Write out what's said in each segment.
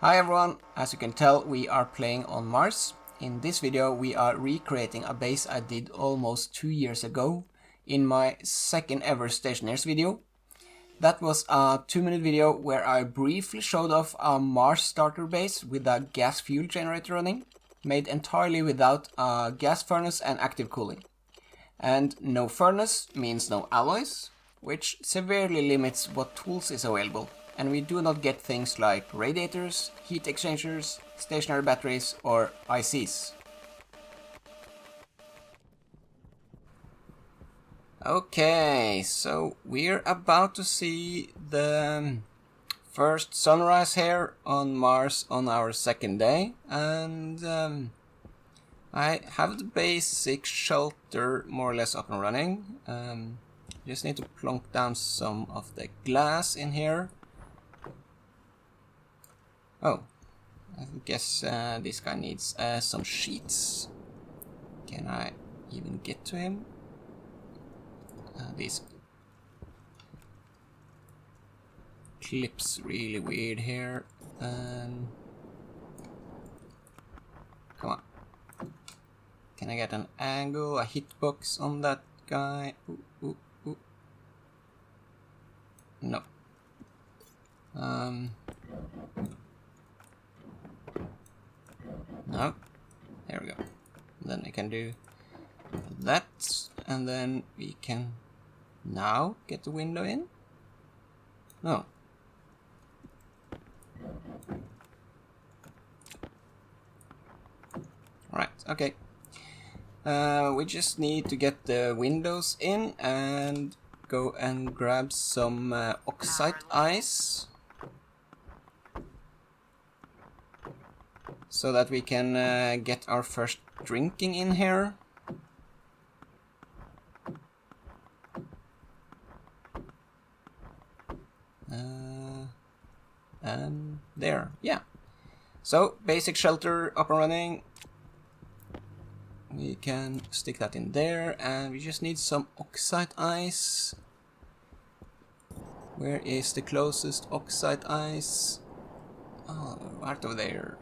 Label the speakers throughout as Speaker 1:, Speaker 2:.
Speaker 1: Hi everyone, as you can tell we are playing on Mars. In this video we are recreating a base I did almost 2 years ago in my second ever Stationeers video. That was a 2-minute video where I briefly showed off a Mars starter base with a gas fuel generator running, made entirely without a gas furnace and active cooling. And no furnace means no alloys, which severely limits what tools is available. And we do not get things like radiators, heat exchangers, stationary batteries or ICs. Okay, so we're about to see the first sunrise here on Mars on our second day, and I have the basic shelter more or less up and running. Just need to plonk down some of the glass in here. Oh, I guess this guy needs some sheets. Can I even get to him? These clips really weird here. Come on. Can I get an angle, a hitbox on that guy? Ooh. No. No. There we go. Then I can do that, and then we can now get the window in. No. Right, okay. We just need to get the windows in and go and grab some oxide ice so that we can get our first drinking in here. And there, yeah. So, basic shelter up and running. We can stick that in there, and we just need some oxide ice. Where is the closest oxide ice? Oh, right over there.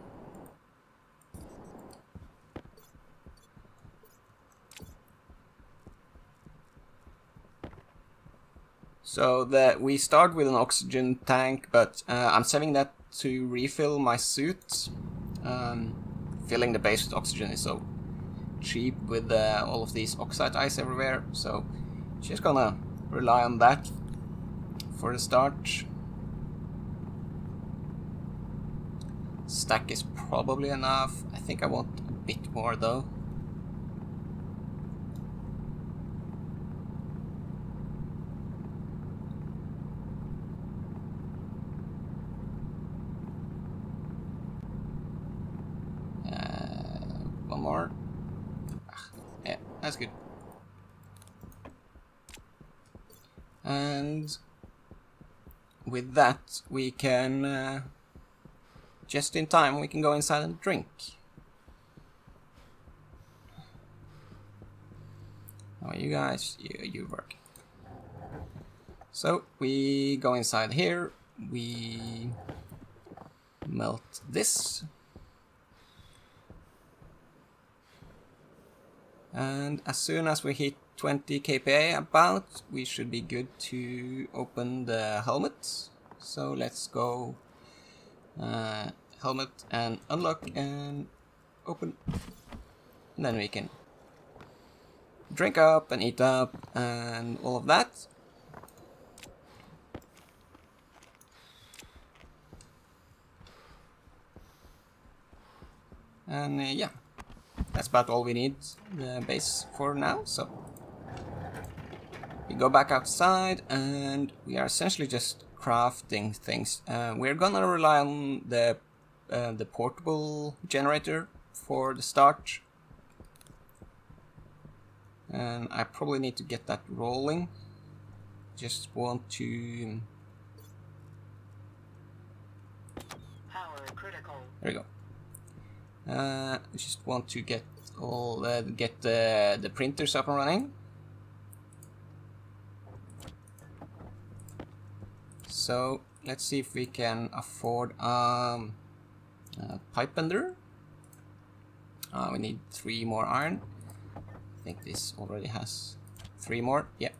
Speaker 1: So we start with an oxygen tank, but I'm saving that to refill my suit. Filling the base with oxygen is so cheap with all of these oxide ice everywhere, so just gonna rely on that for the start. Stack is probably enough. I think I want a bit more though. One more. Yeah, that's good. And with that we can just in time we can go inside and drink. Oh, you guys, you work. So we go inside here, we melt this, and as soon as we hit 20 kPa about, we should be good to open the helmet. So let's go helmet and unlock and open, and then we can drink up and eat up and all of that. And yeah, that's about all we need the base for now. So we go back outside and we are essentially just crafting things. We're gonna rely on the portable generator for the start, and I probably need to get that rolling. Just want to
Speaker 2: power critical.
Speaker 1: There we go. I just want to get all the printers up and running. So let's see if we can afford Pipe bender. We need 3 more iron. I think this already has 3 more. Yeah.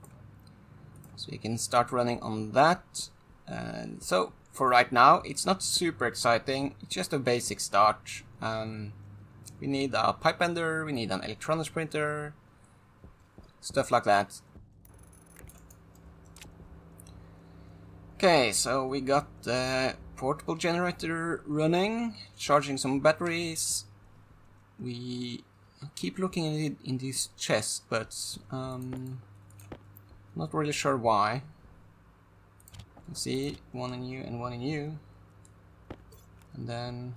Speaker 1: So we can start running on that. And so for right now, it's not super exciting. It's just a basic start. We need a pipe bender. We need an electronics printer. Stuff like that. Okay, so we got the portable generator running, charging some batteries. We keep looking at it in this chest, but not really sure why. Let's see, one in you and one in you. And then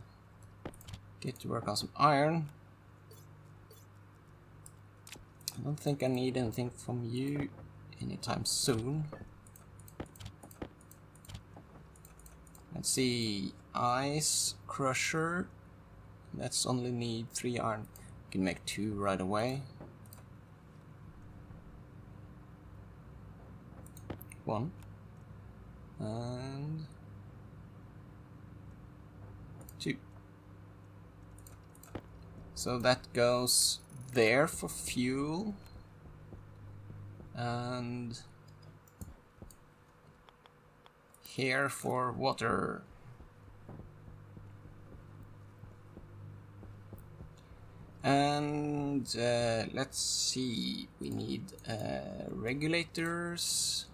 Speaker 1: get to work on some iron. I don't think I need anything from you anytime soon. Let's see, ice crusher. Let's only need 3 iron. We can make 2 right away. 1 and 2. So that goes there for fuel and here for water. And let's see, we need regulators.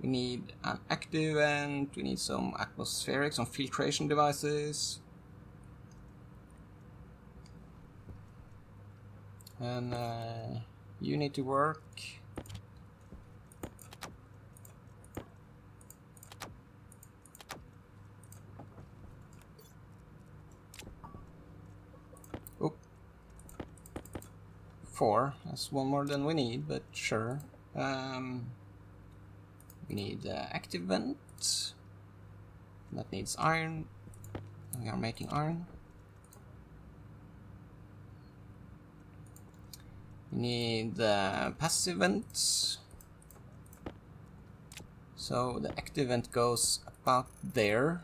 Speaker 1: We need an active vent, we need some atmospheric, some filtration devices. And you need to work. Oh, 4. That's 1 more than we need, but sure. We need active vent. That needs iron. We are making iron. We need passive vents. So the active vent goes about there.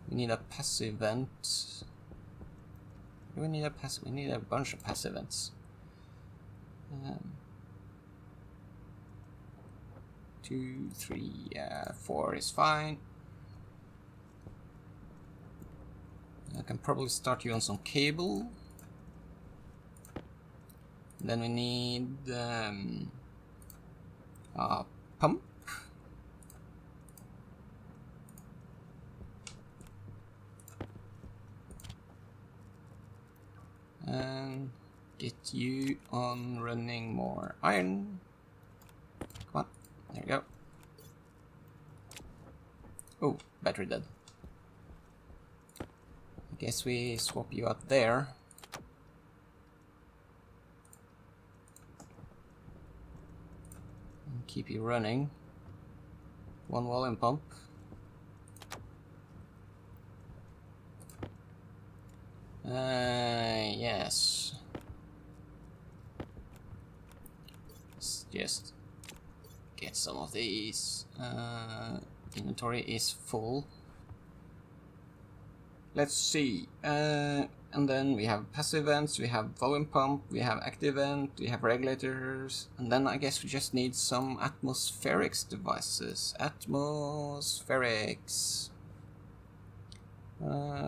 Speaker 1: We need a passive vent. We need a passive. We need a bunch of passive vents. 2, 3, 4 is fine. I can probably start you on some cable. Then we need a pump. And get you on running more iron. Come on, there we go. Oh, battery dead. I guess we swap you out there. And keep you running. 1 volume pump. Yes. Let's just get some of these. Inventory is full. Let's see. And then we have passive vents, we have volume pump, we have active vent, we have regulators, and then I guess we just need some atmospherics devices. Atmospherics.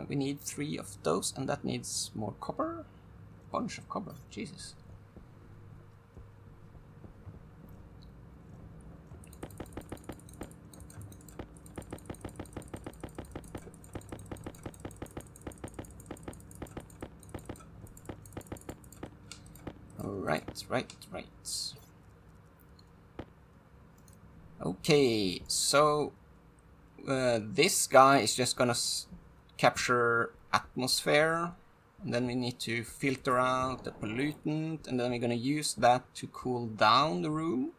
Speaker 1: We need 3 of those, and that needs more copper. Bunch of copper, Jesus. Right. Okay, so this guy is just gonna capture atmosphere, and then we need to filter out the pollutant, and then we're gonna use that to cool down the room.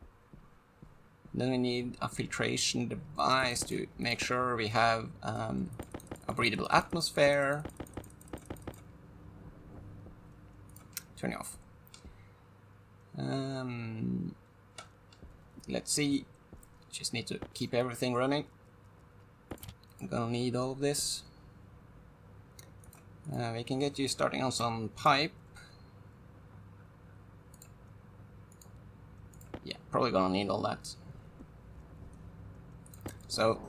Speaker 1: Then we need a filtration device to make sure we have a breathable atmosphere. Turn it off. Let's see. Just need to keep everything running. I'm gonna need all of this. We can get you starting on some pipe. Yeah, probably gonna need all that. So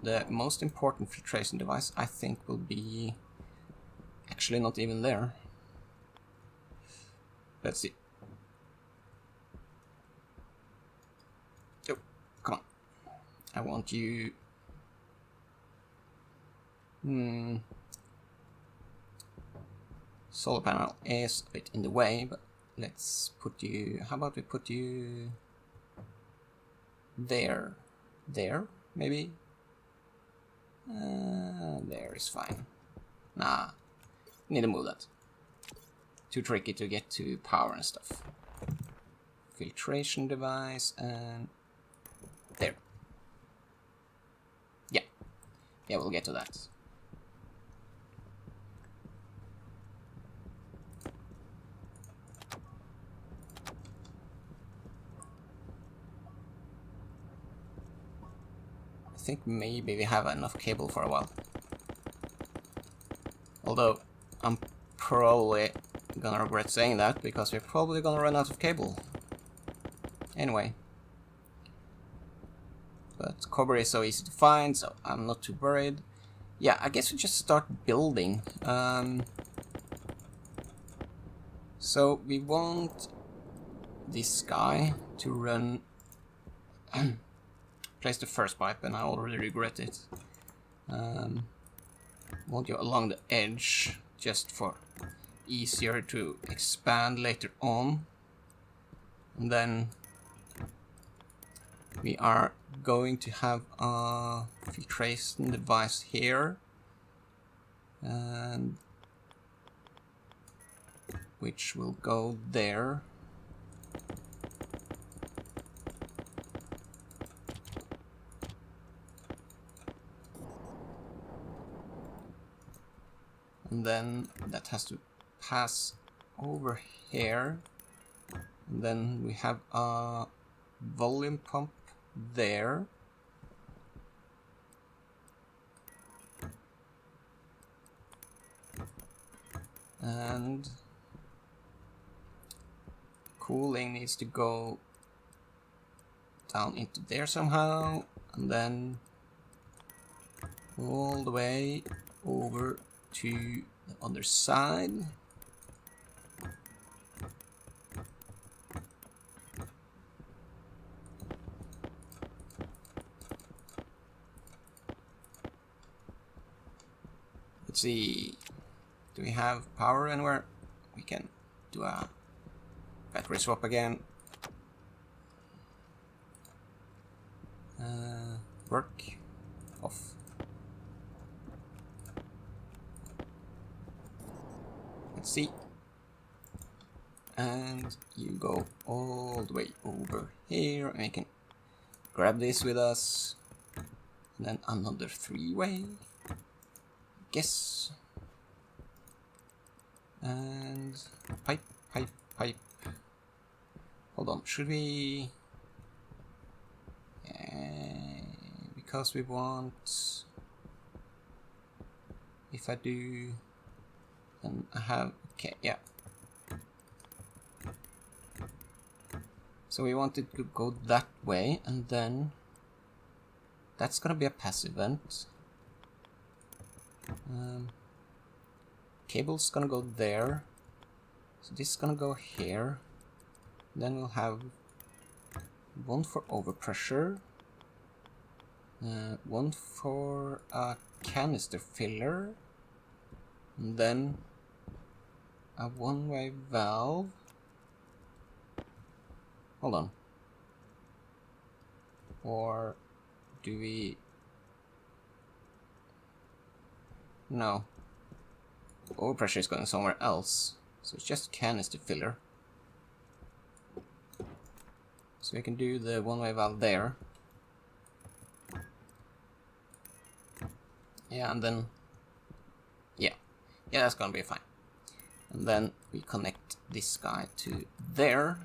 Speaker 1: the most important filtration device, I think, will be actually not even there. Let's see. Oh, come on. I want you... Solar panel is a bit in the way, but let's put you... How about we put you... there? There, maybe? There is fine. Nah, need to move that. Too tricky to get to power and stuff. Filtration device and... there. Yeah. Yeah, we'll get to that. I think maybe we have enough cable for a while. Although, I'm probably gonna regret saying that, because we're probably gonna run out of cable. Anyway. But copper is so easy to find, so I'm not too worried. Yeah, I guess we just start building. So we want this guy to run... place the first pipe, and I already regret it. Want you along the edge, just for easier to expand later on. And then we are going to have a filtration device here, and which will go there. And then that has to pass over here. And then we have a volume pump there. And cooling needs to go down into there somehow, and then all the way over to the other side. Let's see, do we have power anywhere? We can do a battery swap again. Work off. Let's see. And you go all the way over here, and we can grab this with us. And then another three-way. Guess. And pipe, pipe, pipe. Hold on, should we... because we want... If I do... Then I have... Okay, yeah. So we want it to go that way, and then... That's gonna be a passive vent. Cable's gonna go there. So this is gonna go here. Then we'll have one for overpressure, one for a canister filler, and then a one-way valve. Hold on. Or do we... No. Overpressure is going somewhere else. So it's just canister filler. So we can do the one-way valve there. Yeah, and then... Yeah. Yeah, that's gonna be fine. And then we connect this guy to there.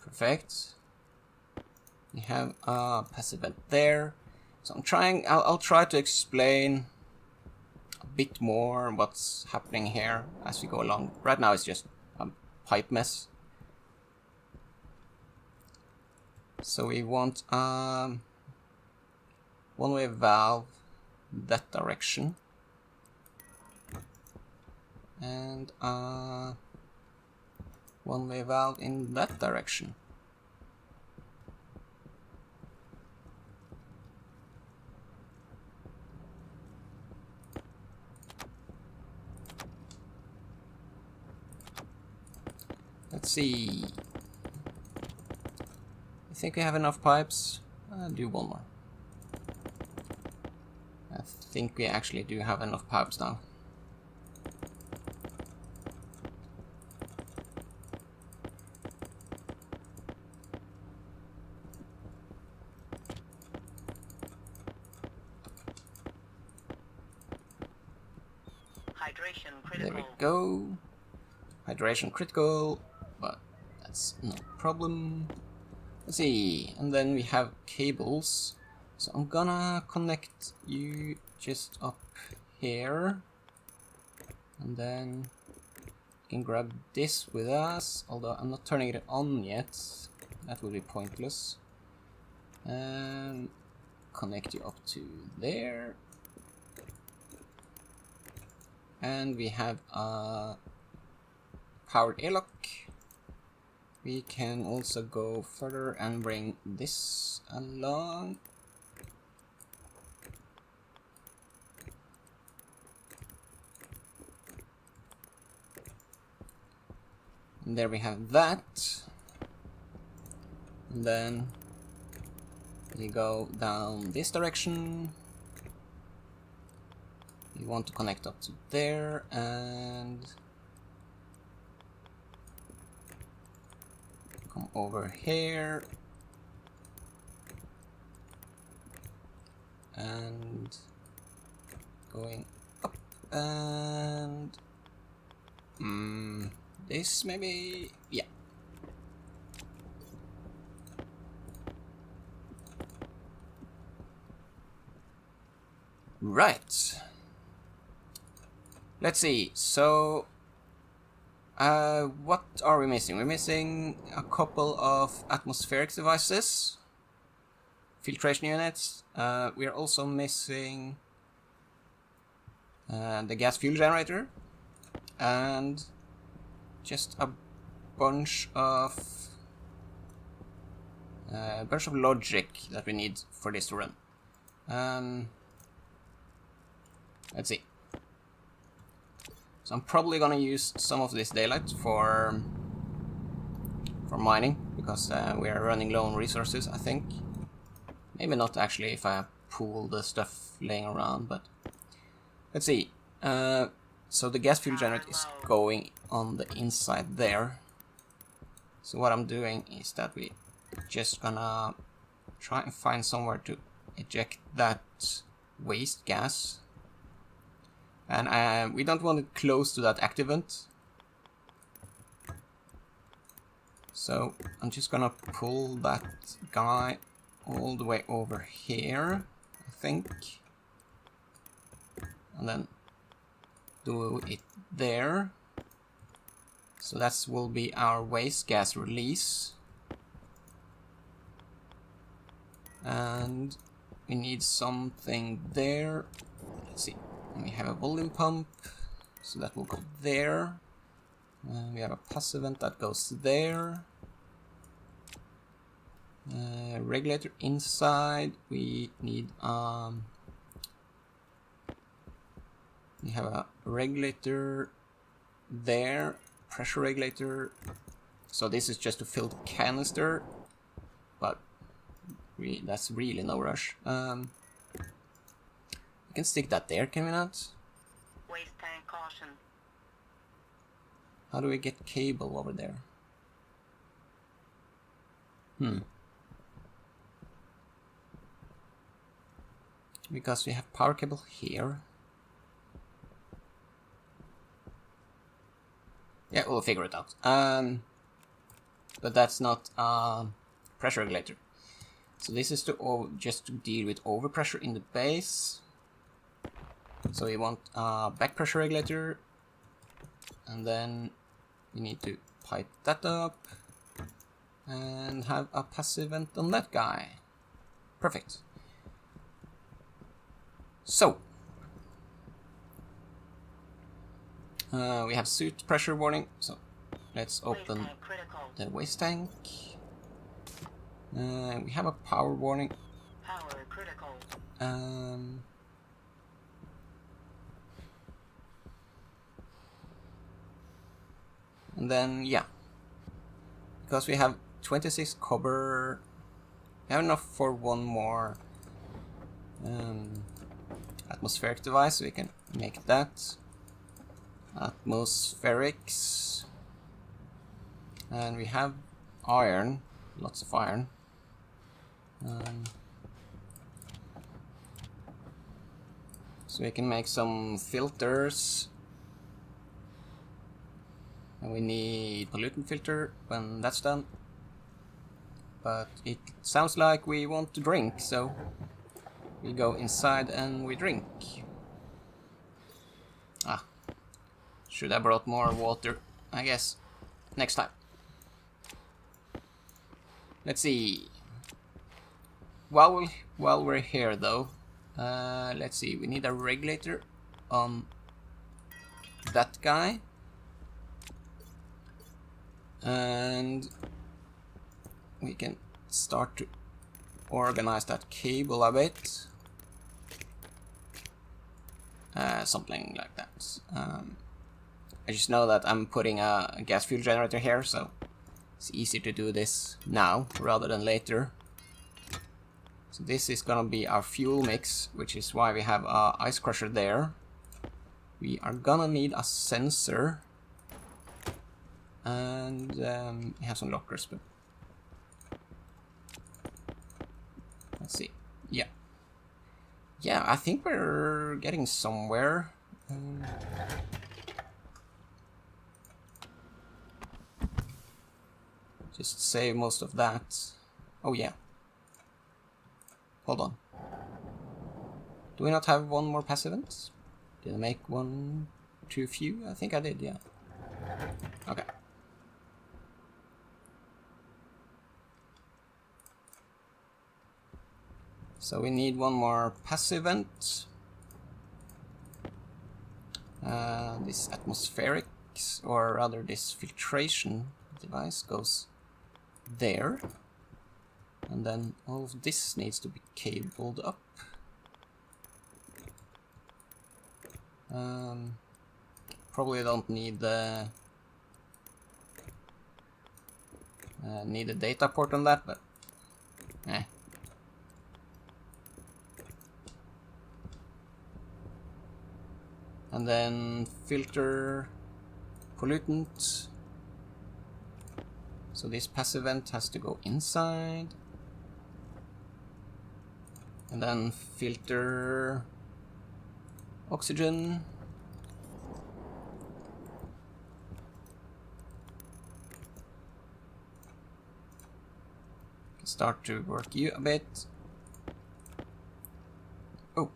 Speaker 1: Perfect. We have a passive vent there. So I'll try to explain a bit more what's happening here as we go along. Right now it's just a pipe mess. So we want one-way valve that direction, and one-way valve in that direction. Let's see. I think we have enough pipes. I'll do one more. I think we actually do have enough pipes now.
Speaker 2: Hydration critical.
Speaker 1: There we go. Hydration critical, but that's no problem. Let's see, and then we have cables. So I'm gonna connect you just up here, and then we can grab this with us, although I'm not turning it on yet. That would be pointless. And connect you up to there. And we have a powered airlock. We can also go further and bring this along. And there we have that. And then we go down this direction. We want to connect up to there, and come over here, and going up, and this maybe, yeah. Right. Let's see. So, what are we missing? We're missing a couple of atmospheric devices, filtration units. We are also missing the gas fuel generator, and just a bunch of logic that we need for this to run. Let's see. So I'm probably gonna use some of this daylight for mining, because we are running low on resources, I think. Maybe not actually if I pool the stuff laying around, but let's see. So the gas fuel generator is going on the inside there. So what I'm doing is that we just gonna try and find somewhere to eject that waste gas. And we don't want it close to that activant. So I'm just gonna pull that guy all the way over here, I think. And then do it there. So that will be our waste gas release. And we need something there. Let's see. We have a volume pump, so that will go there. We have a passive vent that goes there. Regulator inside. We need we have a regulator there, pressure regulator. So this is just to fill the canister, but that's really no rush. We can stick that there, can we not?
Speaker 2: Waste tank caution.
Speaker 1: How do we get cable over there? Because we have power cable here. Yeah, we'll figure it out. But that's not pressure regulator. So this is to just to deal with overpressure in the base. So we want a back pressure regulator, and then we need to pipe that up and have a passive vent on that guy. Perfect. So we have suit pressure warning, so let's open the waste tank. We have a power warning.
Speaker 2: Power critical.
Speaker 1: And then, yeah, because we have 26 copper, we have enough for one more atmospheric device, so we can make that. Atmospherics. And we have iron, lots of iron. So we can make some filters. And we need pollutant filter when that's done. But it sounds like we want to drink, so we go inside and we drink. Should have brought more water, I guess, next time. Let's see. While we're here though, let's see, we need a regulator on that guy. And we can start to organize that cable a bit. Something like that. I just know that I'm putting a gas fuel generator here, so it's easy to do this now rather than later. So this is gonna be our fuel mix, which is why we have a ice crusher there. We are gonna need a sensor. And we have some lockers, but let's see. Yeah, I think we're getting somewhere. Just save most of that. Oh yeah. Hold on. Do we not have one more passive vent? Did I make one too few? I think I did, yeah. Okay. So we need one more passive vent. This atmospherics, or rather this filtration device, goes there. And then all of this needs to be cabled up. Probably don't need the need a data port on that, but eh. And then filter pollutant. So this passive vent has to go inside. And then filter oxygen. Start to work you a bit. Oh,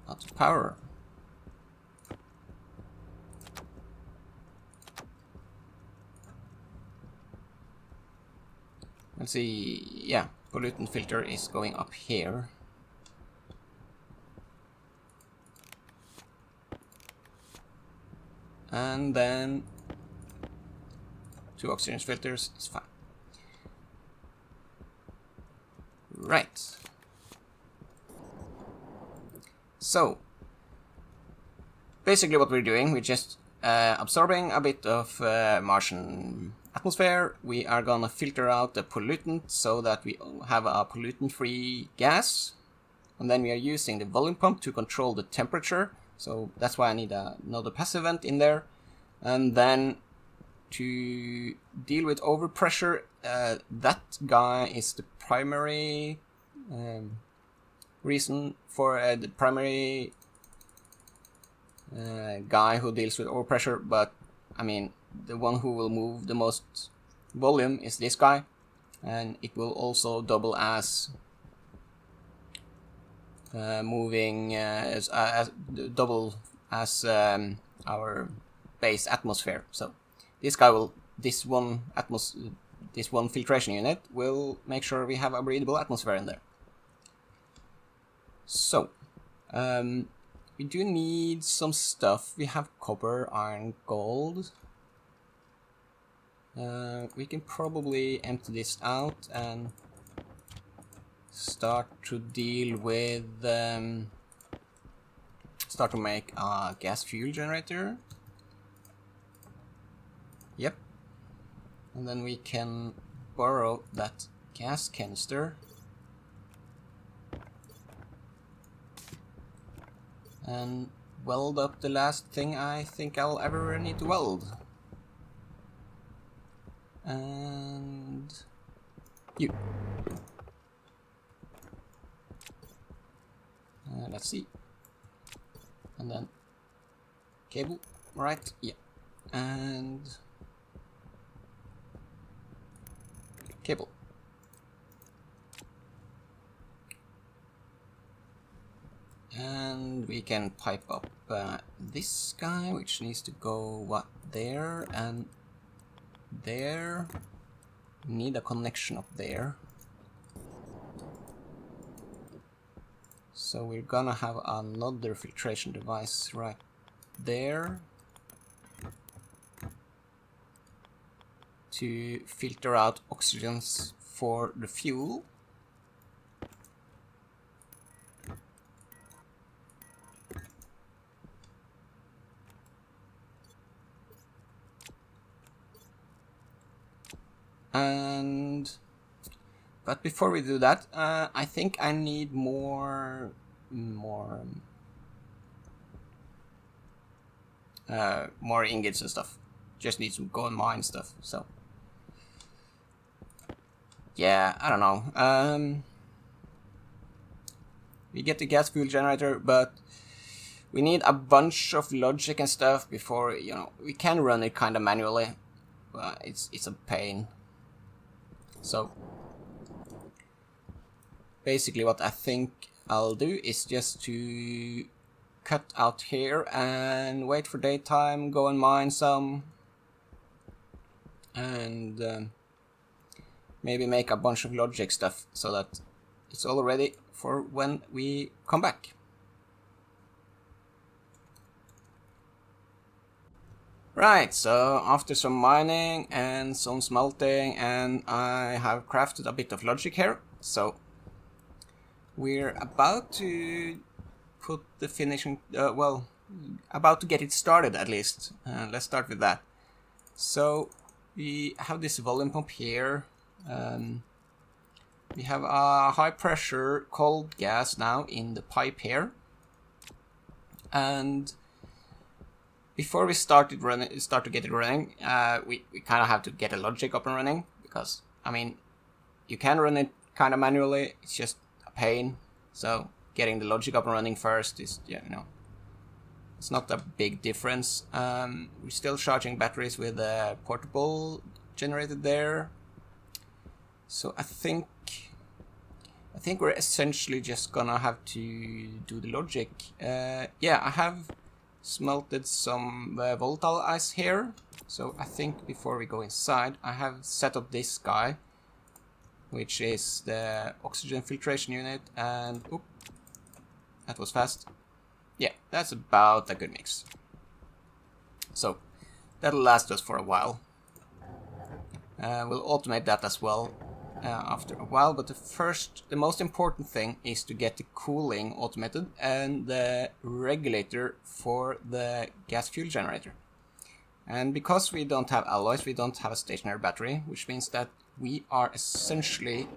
Speaker 1: lots of power. Let's see, yeah, pollutant filter is going up here. And then 2 oxygen filters is fine. Right. So, basically what we're doing, we're just absorbing a bit of Martian atmosphere. We are gonna filter out the pollutant so that we have a pollutant-free gas. And then we are using the volume pump to control the temperature. So that's why I need another passive vent in there. And then to deal with overpressure, that guy is the primary reason for the primary guy who deals with overpressure. But I mean, the one who will move the most volume is this guy. and it will also double as moving double as our base atmosphere. So this one filtration unit will make sure we have a breathable atmosphere in there. So we do need some stuff. We have copper, iron, gold. We can probably empty this out and start to deal with start to make a gas fuel generator. Yep. And then we can borrow that gas canister and weld up the last thing I think I'll ever need to weld. And you. Let's see. And then cable, right? Yeah. And cable. And we can pipe up this guy, which needs to go there and there. Need a connection up there. So we're gonna have another filtration device right there to filter out oxygens for the fuel. But before we do that, I think I need more ingots and stuff. Just need some go and mine stuff. So yeah, I don't know. We get the gas fuel generator, but we need a bunch of logic and stuff before, you know, we can run it kind of manually. It's a pain. So basically what I think I'll do is just to cut out here and wait for daytime, go and mine some, and maybe make a bunch of logic stuff so that it's all ready for when we come back. Right, so after some mining and some smelting, and I have crafted a bit of logic here, so we're about to put the finishing, about to get it started at least. Let's start with that. So we have this volume pump here. We have a high pressure cold gas now in the pipe here, and before we start to get it running, we kind of have to get a logic up and running, because I mean, you can run it kind of manually, it's just a pain. So getting the logic up and running first is, yeah, you know, it's not a big difference. We're still charging batteries with a portable generated there. So I think we're essentially just gonna have to do the logic. Yeah, I have smelted some volatile ice here. So I think before we go inside, I have set up this guy, which is the oxygen filtration unit, and oop, that was fast. Yeah, that's about a good mix. So that'll last us for a while. We'll automate that as well after a while, but the most important thing is to get the cooling automated and the regulator for the gas fuel generator. And because we don't have alloys, we don't have a stationary battery, which means that we are essentially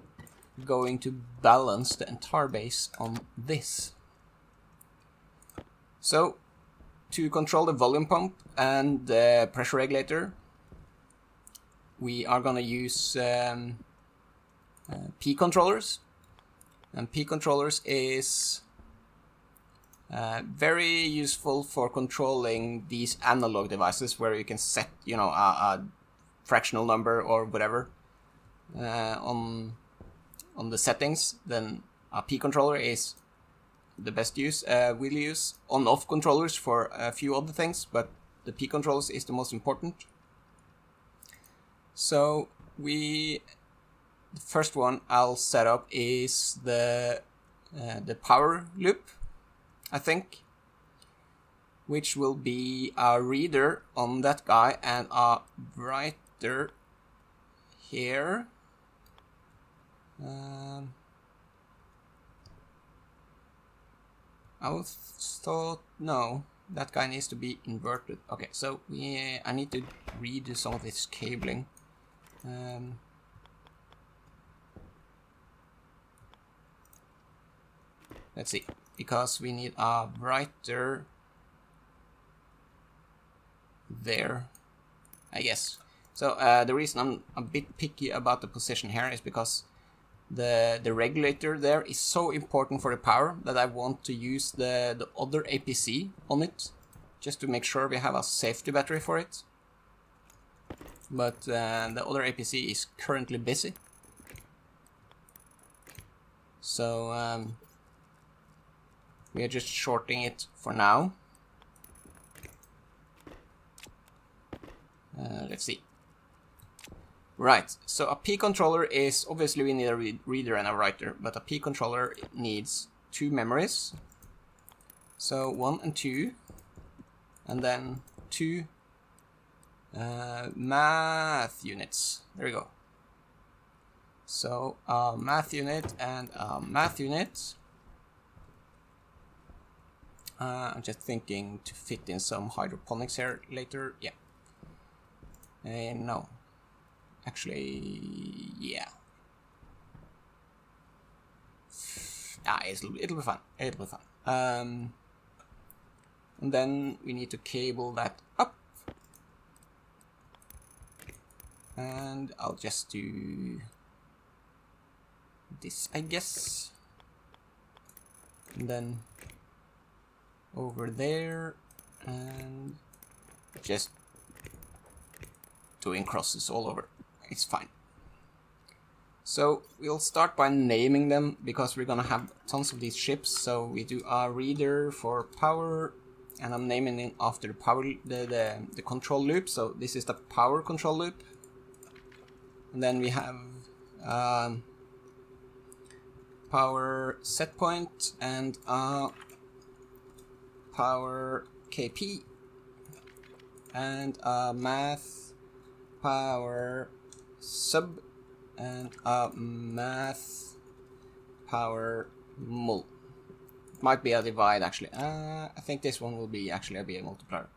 Speaker 1: going to balance the entire base on this. So to control the volume pump and the pressure regulator, we are going to use P controllers, and P controllers is very useful for controlling these analog devices where you can set, you know, a fractional number or whatever. on the settings, then a P controller is the best use. We'll use on-off controllers for a few other things, but the P controls is the most important. So the first one I'll set up is the power loop, I think, which will be a reader on that guy and a writer here. I thought, no, that guy needs to be inverted. Okay, so I need to redo some of this cabling. Let's see, because we need a writer there, I guess. So the reason I'm a bit picky about the position here is because the regulator there is so important for the power that I want to use the other APC on it, just to make sure we have a safety battery for it. But the other APC is currently busy. So we are just shorting it for now. Let's see. Right, so a P controller is, obviously we need a reader and a writer, but a P controller needs 2 memories. So 1 and 2, and then 2 math units. There we go. So a math unit and a math unit. I'm just thinking to fit in some hydroponics here later. Yeah. No. Actually, yeah. It'll be fun. It'll be fun. And then we need to cable that up. And I'll just do this, I guess. And then over there, and just doing crosses all over. It's fine. So we'll start by naming them, because we're gonna have tons of these ships. So we do a reader for power, and I'm naming it after the power, the control loop. So this is the power control loop. And then we have power set point and power KP and math power sub and math power mul. Might be a divide actually. I think this one will be actually a multiplier.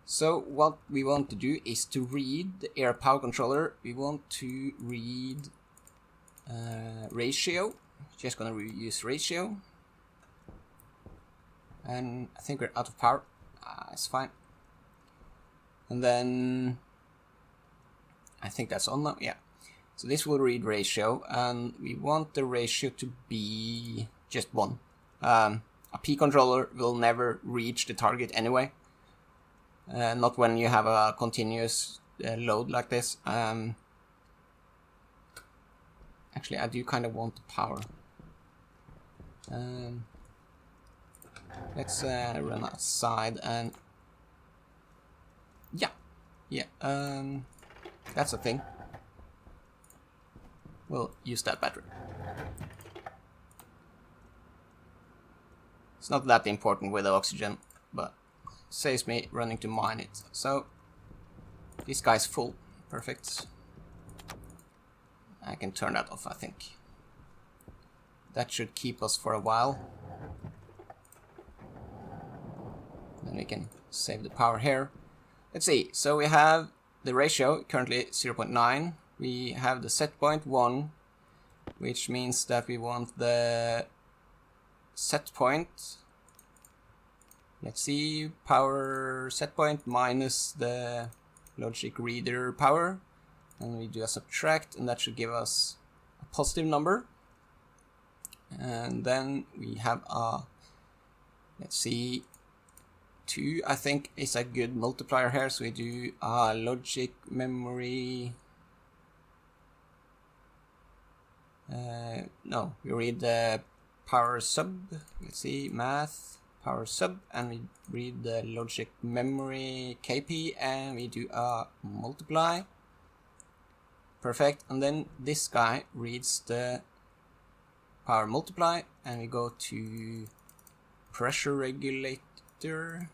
Speaker 1: So what we want to do is to read the air power controller. We want to read ratio. Just gonna use ratio. And I think we're out of power. It's fine. And then I think that's on now. Yeah. So this will read ratio, and we want the ratio to be just 1. A P controller will never reach the target anyway. Not when you have a continuous load like this. Actually, I do kind of want the power. Let's run outside and yeah, that's a thing. We'll use that battery. It's not that important with the oxygen, but saves me running to mine it. So this guy's full. Perfect. I can turn that off, I think. That should keep us for a while. Then we can save the power here. Let's see. So we have the ratio currently 0.9. We have the set point 1, which means that we want the set point. Let's see, power set point minus the logic reader power, and we do a subtract, and that should give us a positive number. And then we have a, let's see, 2 I think is a good multiplier here, so we do a logic memory No, we read the power sub. Let's see, math, power sub, and we read the logic memory KP, and we do a multiply. Perfect. And then this guy reads the power multiply, and we go to pressure regulator.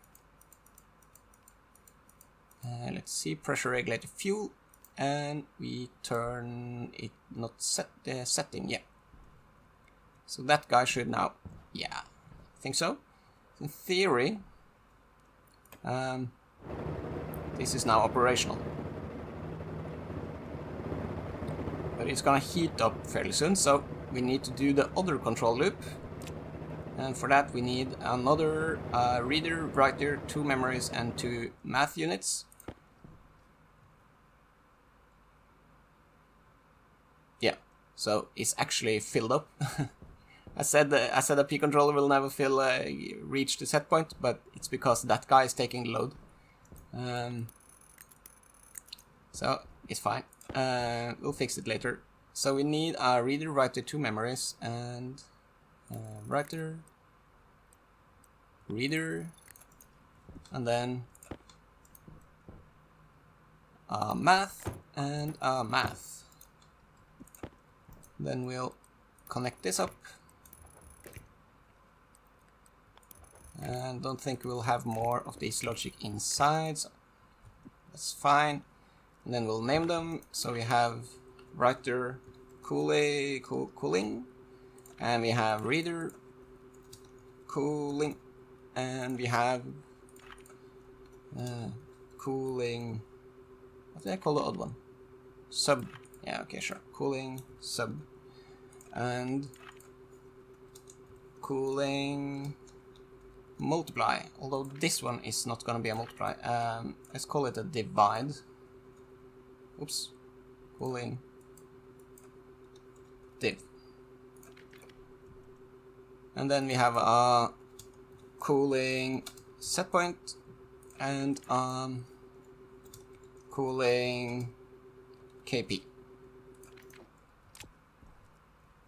Speaker 1: Let's see, pressure regulator fuel, and we turn it not set the setting. Yeah. So that guy should now, yeah, I think so. In theory, this is now operational. But it's gonna heat up fairly soon, so we need to do the other control loop. And for that we need another reader, writer, 2 memories, and 2 math units. Yeah, so it's actually filled up. I said a P controller will never reach the set point, but it's because that guy is taking the load. So it's fine. We'll fix it later. So we need a reader, writer, 2 memories, and writer, reader, and then math and math. Then we'll connect this up. And don't think we'll have more of these logic inside, so that's fine. And then we'll name them. So we have writer cooling, and we have reader cooling, and we have cooling. What did I call the odd one? Sub. Yeah, okay, sure. Cooling sub, and cooling multiply. Although this one is not going to be a multiply. Let's call it a divide. Oops. Cooling div. And then we have a cooling set point and cooling KP.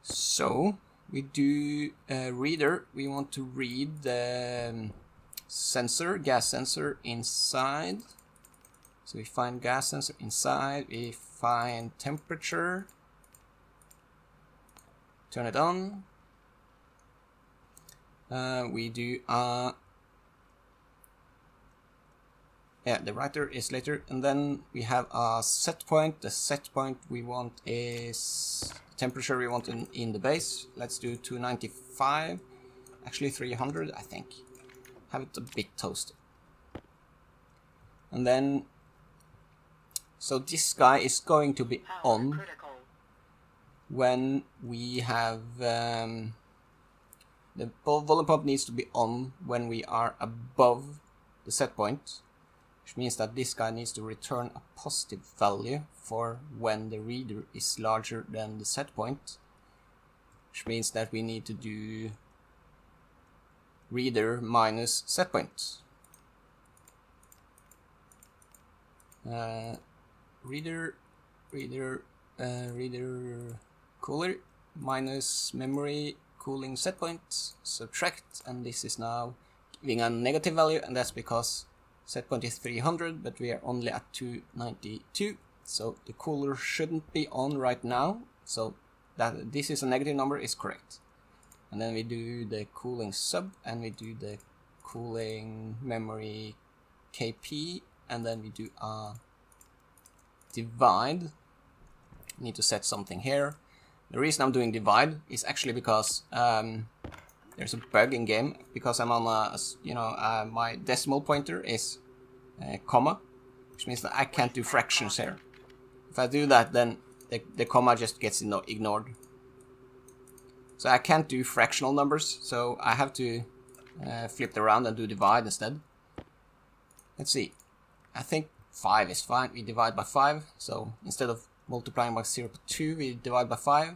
Speaker 1: So we do a reader. We want to read the sensor, gas sensor inside. So we find gas sensor inside, we find temperature, turn it on. We do yeah, the writer is later, and then we have a set point. The set point we want is temperature we want in the base. Let's do 295, actually 300 I think. Have it a bit toasted. And then, so this guy is going to be on when we have, the volume pump needs to be on when we are above the set point, which means that this guy needs to return a positive value for when the reader is larger than the set point, which means that we need to do reader minus set point. Reader cooler minus memory cooling set point, subtract, and this is now giving a negative value, and that's because set point is 300, but we are only at 292, so the cooler shouldn't be on right now, so that this is a negative number is correct. And then we do the cooling sub, and we do the cooling memory KP, and then we do a divide. Need to set something here. The reason I'm doing divide is actually because there's a bug in game, because I'm on a, my decimal pointer is comma, which means that I can't do fractions here. If I do that, then the comma just gets ignored. So I can't do fractional numbers, so I have to flip it around and do divide instead. Let's see. I think 5 is fine. We divide by 5, so instead of multiplying by 0.2, we divide by 5.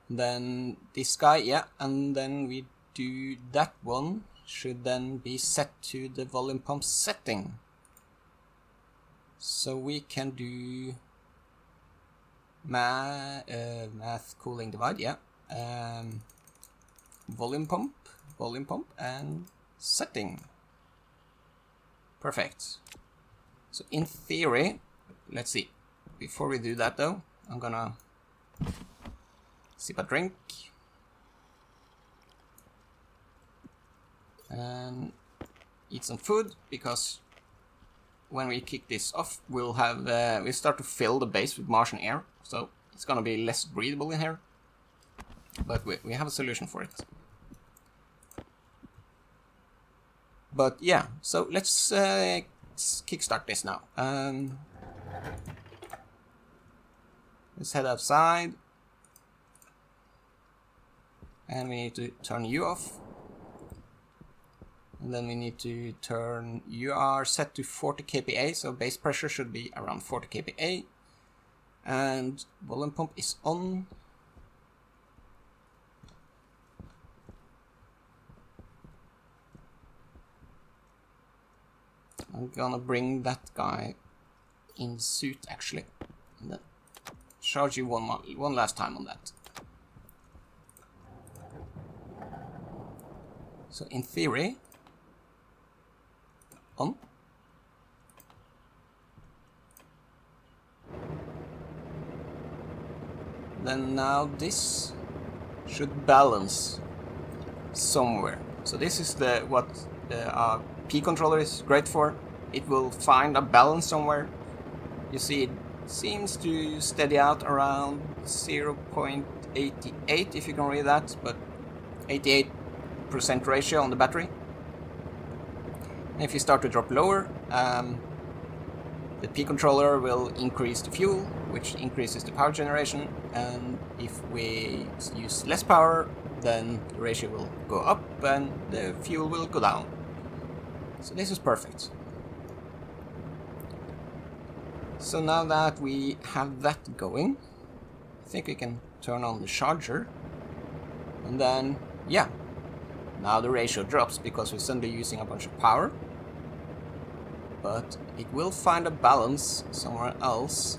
Speaker 1: Then this guy, yeah, and then we do that one, should then be set to the volume pump setting. So we can do math cooling divide, yeah. Volume pump, and setting. Perfect. So in theory, let's see. Before we do that though, I'm gonna sip a drink and eat some food, because when we kick this off, we'll have we start to fill the base with Martian air, so it's gonna be less breathable in here. But we have a solution for it. But yeah, so let's kickstart this now. Let's head outside, and we need to turn you off. And then we need to turn, you are set to 40 kPa, so base pressure should be around 40 kPa. And volume pump is on. I'm gonna bring that guy in suit actually, and then charge you one last time on that. So in theory, on. Then now this should balance somewhere. So this is what the P controller is great for. It will find a balance somewhere. You see it seems to steady out around 0.88 if you can read that, but 88% ratio on the battery. And if you start to drop lower, the P controller will increase the fuel, which increases the power generation, and if we use less power, then the ratio will go up and the fuel will go down. So this is perfect. So now that we have that going, I think we can turn on the charger, and then yeah, now the ratio drops because we're suddenly using a bunch of power, but it will find a balance somewhere else.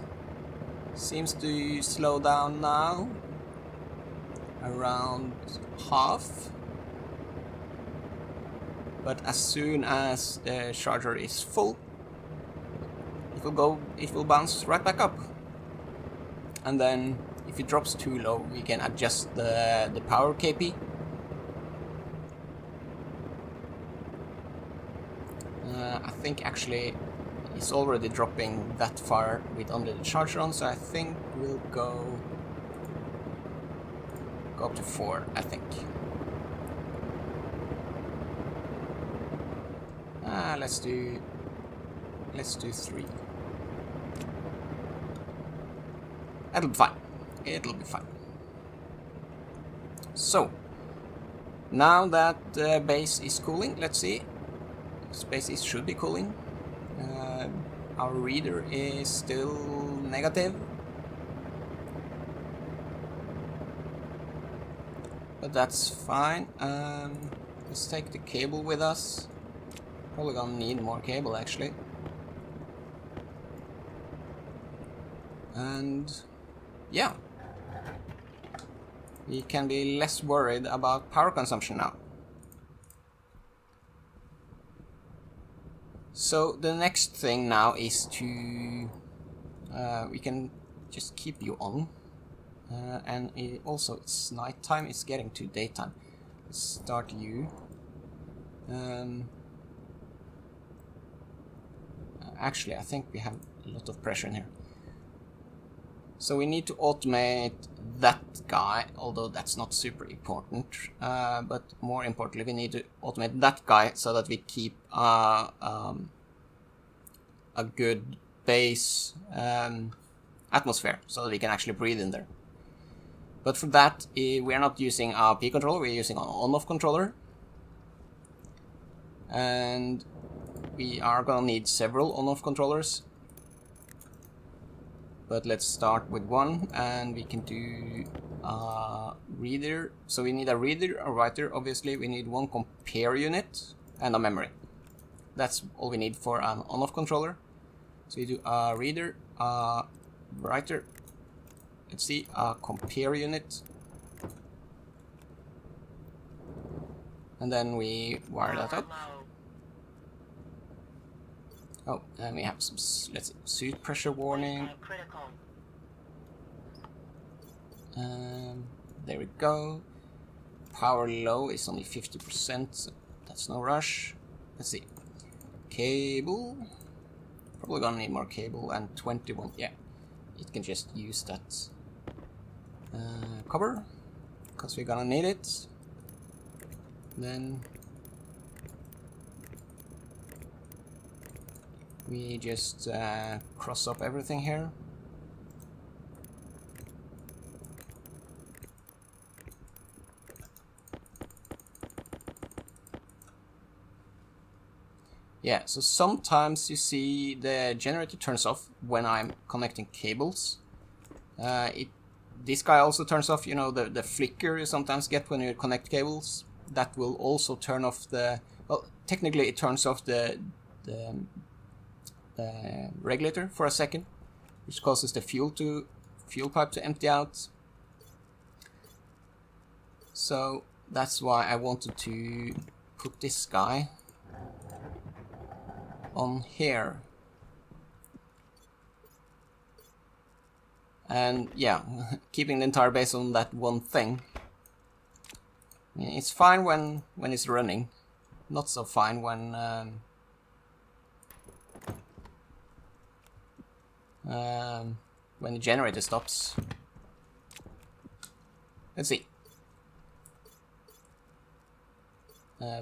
Speaker 1: Seems to slow down now around half, but as soon as the charger is full, it will bounce right back up. And then if it drops too low, we can adjust the power KP. I think actually it's already dropping that far with only the charger on, so I think we'll go up to 4, I think. Let's do 3. It'll be fine. It'll be fine. So now that the base is cooling, let's see. Space should be cooling. Our reader is still negative, but that's fine. Let's take the cable with us. Probably gonna need more cable actually. And yeah, we can be less worried about power consumption now. So the next thing now is to we can just keep you on, and also it's nighttime, it's getting to daytime. Let's start you. Actually, I think we have a lot of pressure in here. So we need to automate that guy, although that's not super important. But more importantly, we need to automate that guy so that we keep a good base atmosphere, so that we can actually breathe in there. But for that, we are not using a P controller, we're using an on-off controller. And we are gonna need several on-off controllers. But let's start with one, and we can do a reader. So we need a reader, a writer, obviously. We need one compare unit and a memory. That's all we need for an on-off controller. So we do a reader, a writer, let's see, a compare unit. And then we wire that up. Oh, and we have some, let's see, suit pressure warning. There we go. Power low is only 50%, so that's no rush. Let's see. Cable. Probably gonna need more cable, and 21, yeah. It can just use that cover, because we're gonna need it. Then we just cross up everything here. Yeah, so sometimes you see the generator turns off when I'm connecting cables. This guy also turns off, you know, the flicker you sometimes get when you connect cables. That will also turn off the, well, technically it turns off the regulator for a second, which causes the fuel pipe to empty out. So that's why I wanted to put this guy on here. And yeah, keeping the entire base on that one thing. I mean, it's fine when it's running, not so fine when the generator stops. Let's see.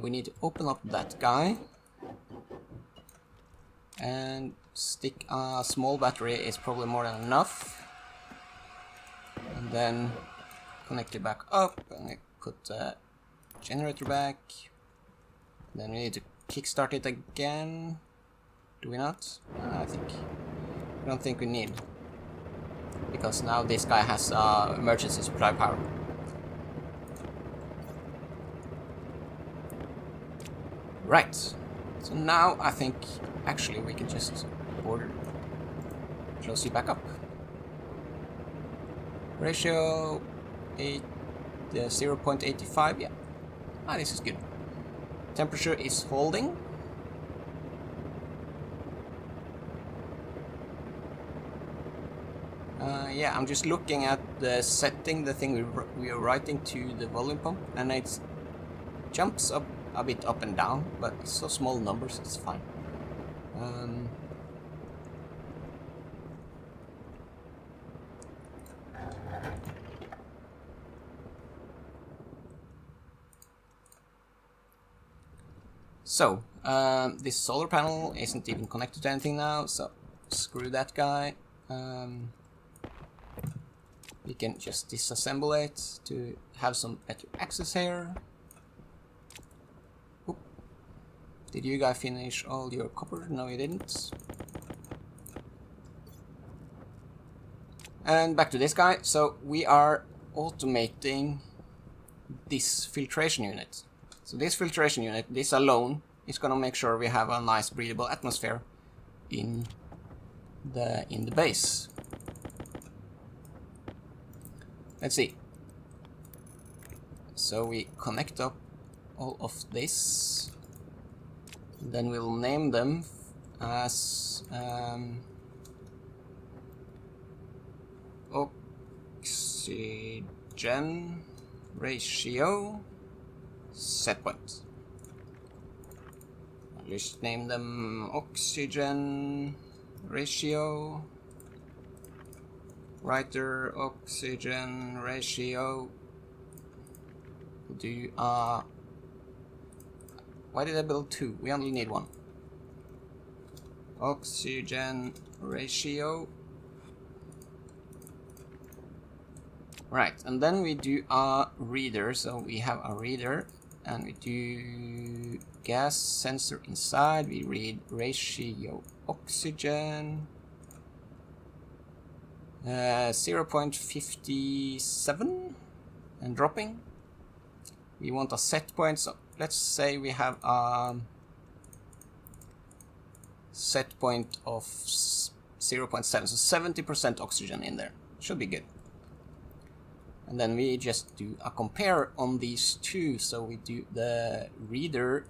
Speaker 1: We need to open up that guy and stick a small battery is probably more than enough. And then connect it back up and put the generator back. Then we need to kickstart it again. Do we not? I don't think we need, because now this guy has emergency supply power. Right. So now I think actually we can just close it back up. Ratio 0.85, yeah. This is good. Temperature is holding. Yeah, I'm just looking at the setting, the thing we are writing to the volume pump, and it jumps up a bit up and down, but it's so small numbers, it's fine. So, this solar panel isn't even connected to anything now, so screw that guy. We can just disassemble it to have some better access here. Oop. Did you guys finish all your copper? No, you didn't. And back to this guy. So we are automating this filtration unit. So this filtration unit, this alone, is gonna make sure we have a nice breathable atmosphere in the base. Let's see. So we connect up all of this. Then we'll name them as oxygen ratio set point. I'll just name them oxygen ratio. Writer oxygen ratio. Why did I build two? We only need one. Oxygen ratio. Right, and then we do a reader. So we have a reader, and we do gas sensor inside. We read ratio oxygen. 0.57 and dropping. We want a set point, so let's say we have a set point of 0.7, so 70% oxygen in there. Should be good. And then we just do a compare on these two. So we do the reader,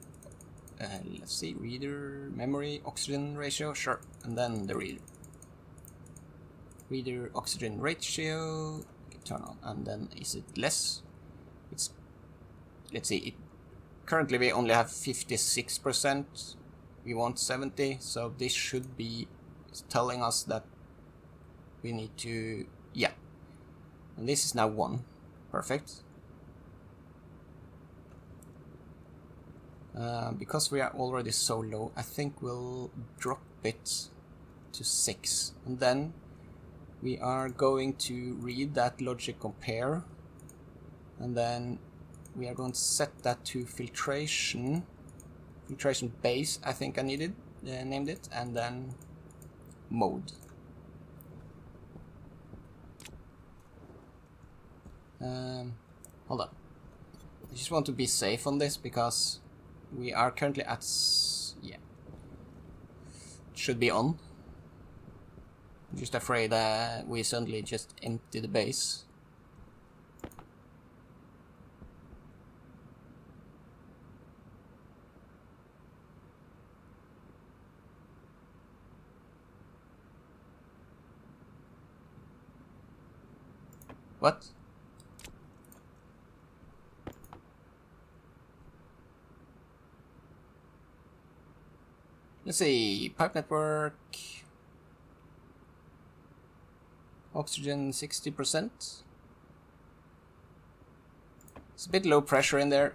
Speaker 1: let's see, reader memory oxygen ratio, sure, and then the reader oxygen ratio, okay, turn on, and then is it less? It's, let's see, currently we only have 56%, we want 70, so this should be telling us that we need to, yeah, and this is now 1, perfect. Because we are already so low, I think we'll drop it to 6, and then we are going to read that logic compare, and then we are going to set that to filtration base, I think I named it, and then mode. Hold on, I just want to be safe on this because we are currently at, yeah, it should be on. I'm just afraid we suddenly just empty the base. What? Let's see, pipe network, oxygen 60%. It's a bit low pressure in there,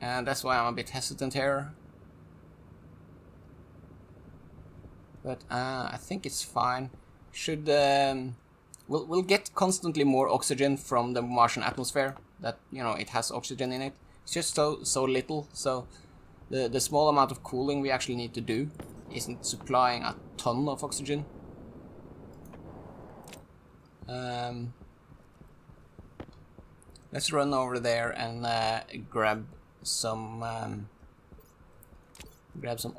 Speaker 1: and that's why I'm a bit hesitant here. But I think it's fine. Should we'll get constantly more oxygen from the Martian atmosphere. That, you know, it has oxygen in it. It's just so little, so the small amount of cooling we actually need to do isn't supplying a ton of oxygen. Let's run over there and grab some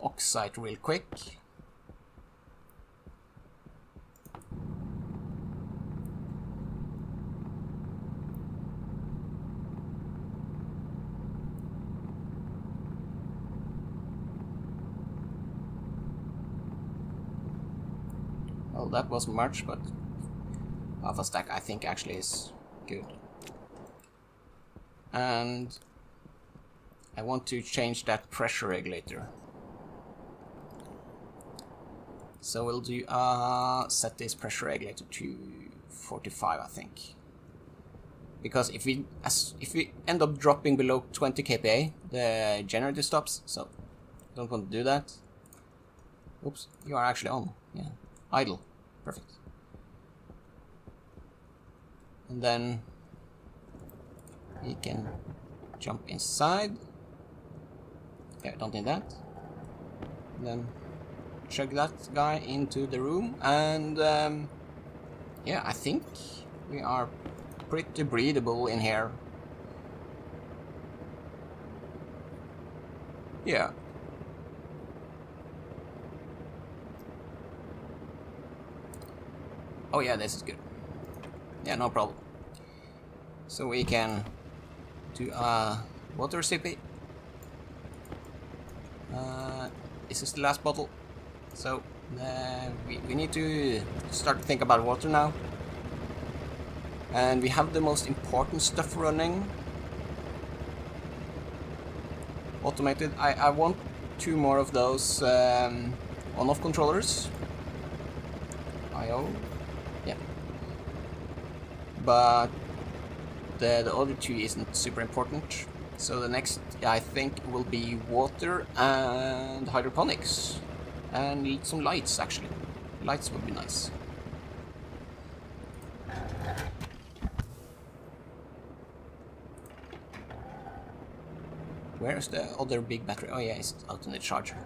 Speaker 1: oxide real quick. Well, that wasn't much, but half a stack I think actually is good. And I want to change that pressure regulator. So we'll do set this pressure regulator to 45, I think. Because if we end up dropping below 20 kPa, the generator stops, so don't want to do that. Oops, you are actually on. Yeah, idle. Perfect. And then we can jump inside. Okay, don't need that. And then chug that guy into the room, and yeah, I think we are pretty breathable in here. Yeah. Oh yeah, this is good. Yeah, no problem. So we can do a water sippy. This is the last bottle. So we need to start to think about water now. And we have the most important stuff running. Automated. I want 2 more of those on-off controllers. I/O. Yeah. But the other 2 isn't super important. So the next, I think, will be water and hydroponics. And some lights, actually. Lights would be nice. Where's the other big battery? Oh yeah, it's out in the charger.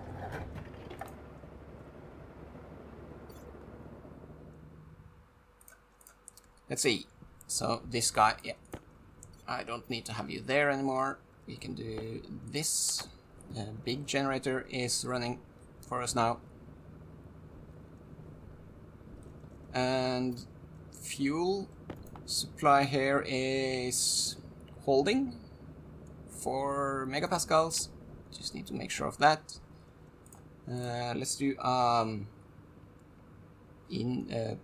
Speaker 1: Let's see. So this guy, yeah. I don't need to have you there anymore. We can do this. The big generator is running for us now. And fuel Supply here is holding 4 megapascals. Just need to make sure of that. Let's do in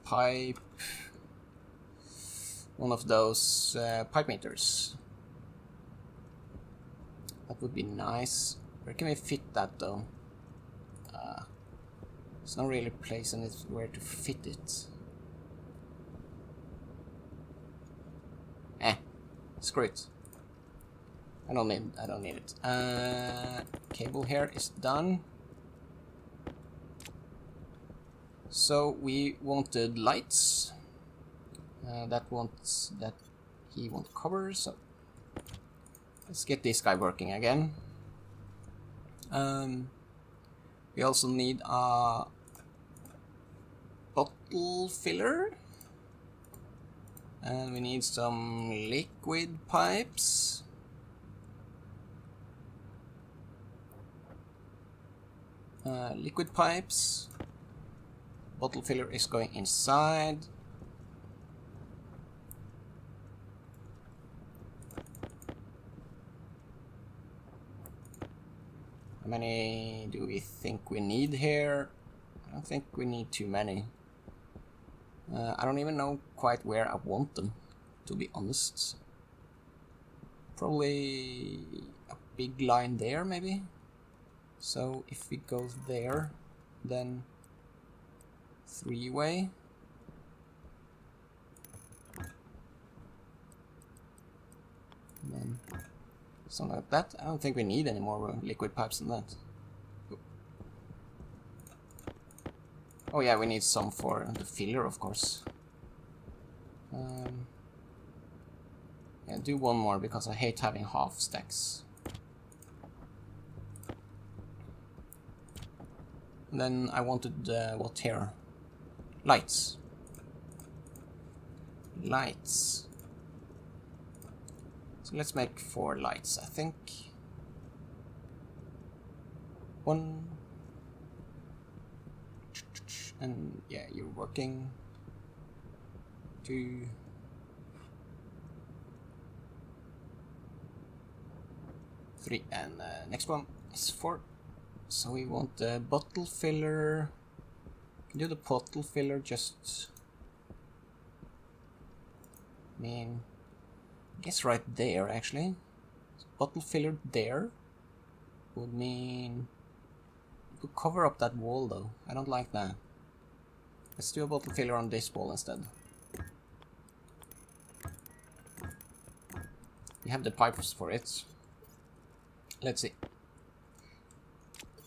Speaker 1: pipe, one of those pipe meters. That would be nice. Where can we fit that though? There's not really a place where to fit it. Screw it. I don't need it. Cable here is done. So we wanted lights. He won't cover, so let's get this guy working again. We also need a bottle filler. And we need some liquid pipes. Liquid pipes. Bottle filler is going inside. How many do we think we need here? I don't think we need too many. I don't even know quite where I want them, to be honest. Probably a big line there, maybe? So if we go there, then 3-way. And then something like that. I don't think we need any more liquid pipes than that. Oh yeah, we need some for the filler, of course. Yeah, do one more because I hate having half stacks. And then I wanted what here? Lights. Lights. So let's make 4 lights, I think. 1. And yeah, you're working. 2. 3, and next one is 4. So we want the bottle filler. Can do the bottle filler just. I mean, I guess right there actually. So bottle filler there would mean you could cover up that wall though. I don't like that. Let's do a bottle filler on this wall instead. We have the pipes for it. Let's see.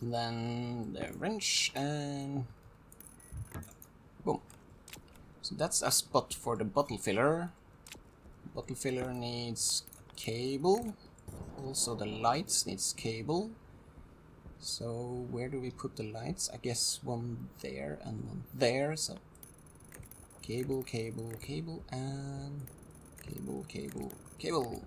Speaker 1: And then the wrench and boom. So that's a spot for the bottle filler. Bottle filler needs cable. Also the lights needs cable. So where do we put the lights? I guess one there and one there. So cable, cable, cable, and cable, cable, cable.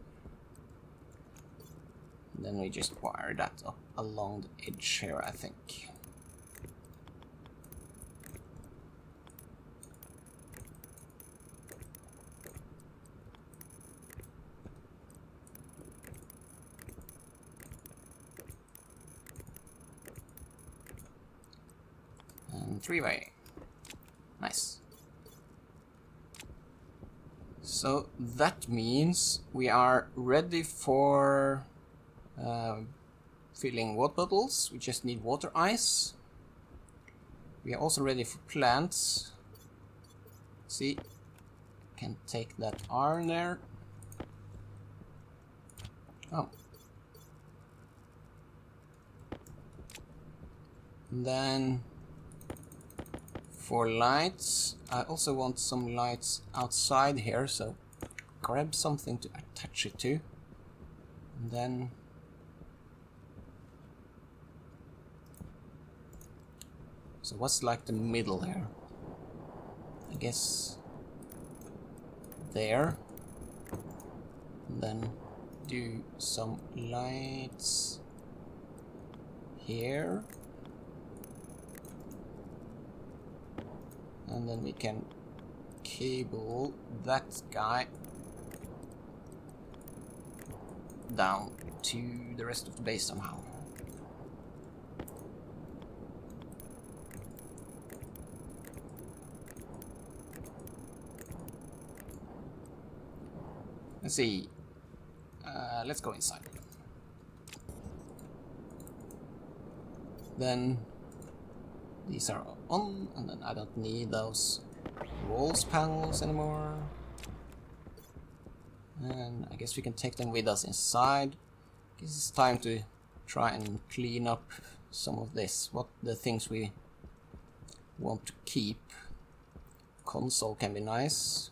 Speaker 1: And then we just wire that up along the edge here, I think. And 3-way. Nice. So that means we are ready for filling water bottles. We just need water ice. We are also ready for plants. See, can take that iron there. Oh. And then for lights, I also want some lights outside here, so grab something to attach it to. And then so what's like the middle here? I guess there. And then do some lights here. And then we can cable that guy down to the rest of the base somehow. Let's see. Let's go inside. Then these are on, and then I don't need those walls panels anymore. And I guess we can take them with us inside. I guess it's time to try and clean up some of this. What the things we want to keep. Console can be nice.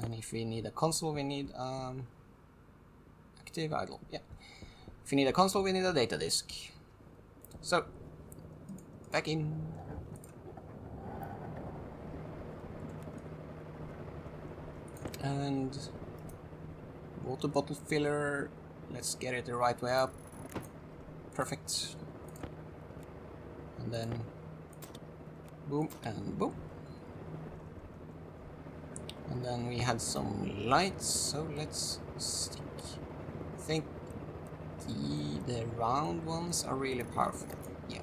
Speaker 1: And if we need a console, we need active idle. Yeah. If we need a console, we need a data disk. So back in. And water bottle filler. Let's get it the right way up. Perfect. And then boom and boom. And then we had some lights, so let's stick. I think the round ones are really powerful. Yeah.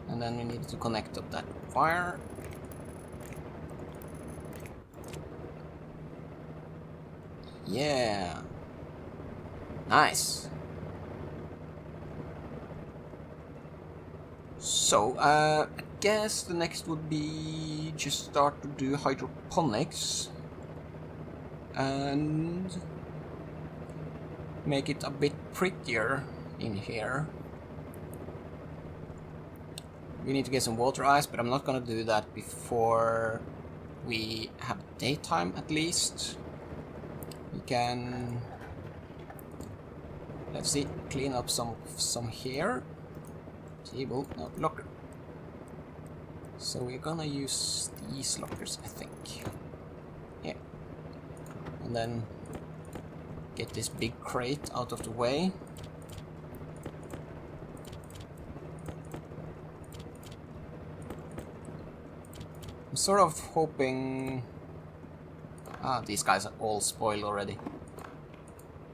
Speaker 1: And then we need to connect up that wire. Yeah. Nice. So, I guess the next would be just start to do hydroponics and make it a bit prettier in here. We need to get some water ice, but I'm not gonna do that before we have daytime at least. We can, let's see, clean up some here. Table, no, locker. So we're gonna use these lockers, I think. Yeah. And then get this big crate out of the way. I'm sort of hoping... these guys are all spoiled already.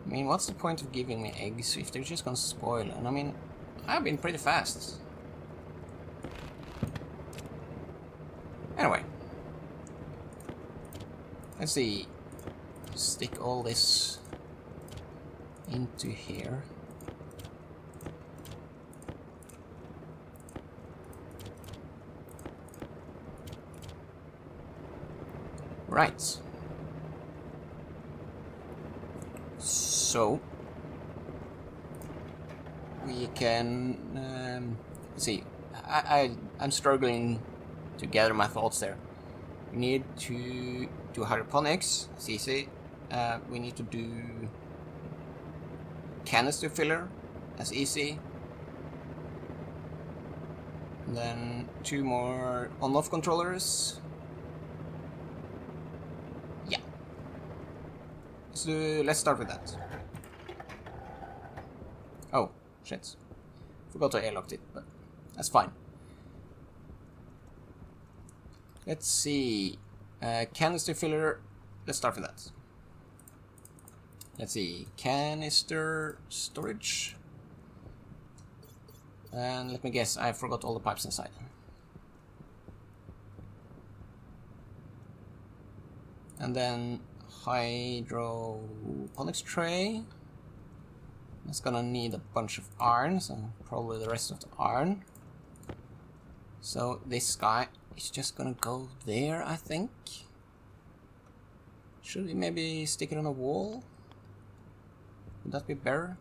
Speaker 1: I mean, what's the point of giving me eggs if they're just gonna spoil? And I mean, I've been pretty fast. Anyway. Let's see. Stick all this into here. Right. So we can see. I'm struggling to gather my thoughts there. We need to do hydroponics. It's easy. We need to do canister filler. That's easy. And then 2 more on-off controllers. Yeah. So let's start with that. Oh, shit. Forgot to airlock it, but that's fine. Let's see. Canister filler. Let's start with that. Let's see. Canister storage. And let me guess, I forgot all the pipes inside. And then hydroponics tray. It's gonna need a bunch of irons and probably the rest of the iron. So this guy is just gonna go there, I think. Should we maybe stick it on a wall? Would that be better?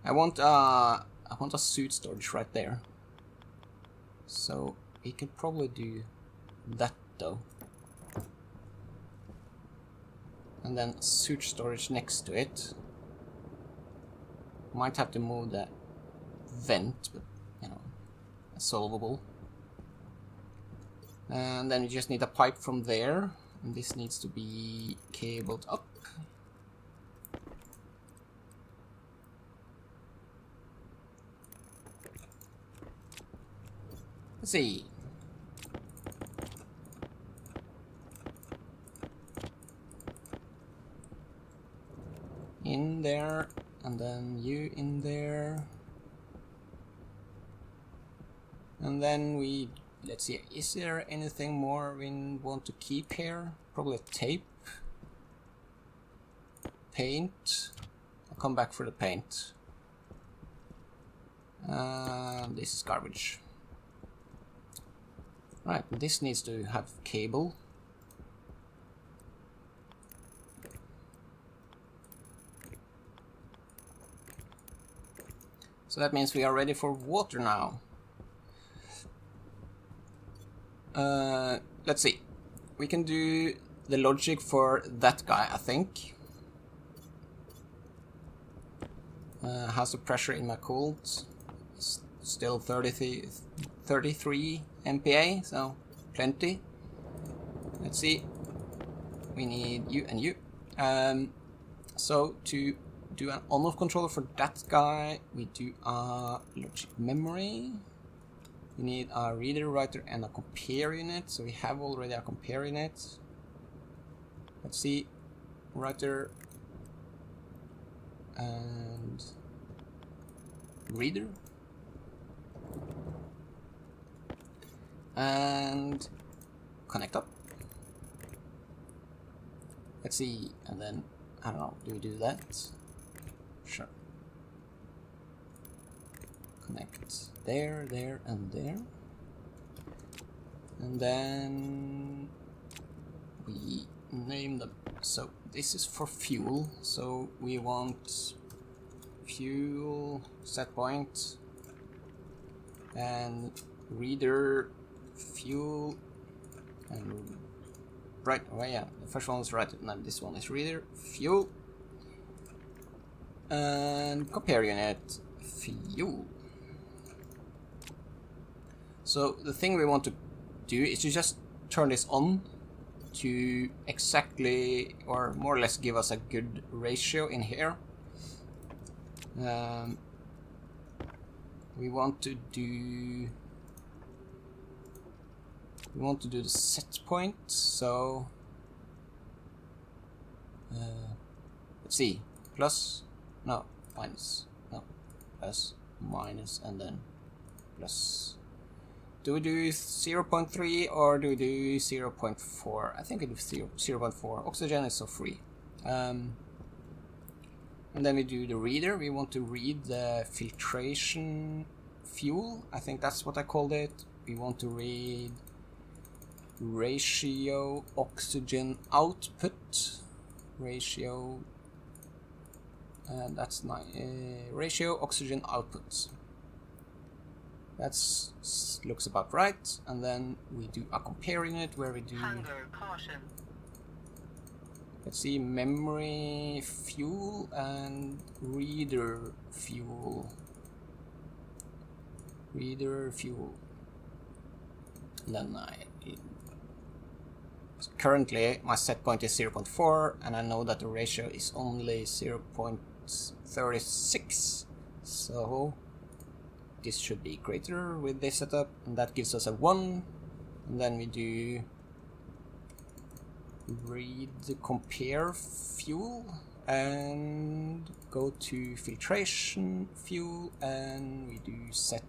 Speaker 1: I want a suit storage right there. So we could probably do that though. and then sewage storage next to it. Might have to move the vent, but you know, solvable. And then you just need a pipe from there, and this needs to be cabled up. Let's see. In there, and then you in there. And then we, let's see, is there anything more we want to keep here? Probably tape. Paint. I'll come back for the paint. This is garbage. Right, this needs to have cable. So that means we are ready for water now. Let's see. We can do the logic for that guy, I think. How's the pressure in my cooled? It's still 33 MPa, so plenty. Let's see. We need you and you. So to do an on-off controller for that guy, we do a logic memory. We need a reader, writer, and a compare unit. So we have already a compare unit. Let's see, writer and reader, and connect up. Let's see, and then I don't know. Do we do that? Sure. Connect there, there, and there. And then we name them. So this is for fuel. So we want fuel set point and reader fuel and right. Oh yeah, the first one is right. Now this one is reader fuel and compare unit fuel. So the thing we want to do is to just turn this on to exactly, or more or less, give us a good ratio in here. We want to do the set point. So let's see, plus, no, minus, no, plus, minus, and then plus. Do we do 0.3 or do we do 0.4? I think we do 0.4. Oxygen is so free. And then we do the reader. We want to read the filtration fuel. I think that's what I called it. We want to read ratio oxygen output. Ratio. That's ratio oxygen output. That looks about right, and then we do a compare unit where we do.
Speaker 2: Hunger caution.
Speaker 1: Let's see, memory fuel and reader fuel. Reader fuel. And then currently my set point is 0.4, and I know that the ratio is only 0.36, so this should be greater with this setup, and that gives us a 1. And then we do read the compare fuel and go to filtration fuel, and we do set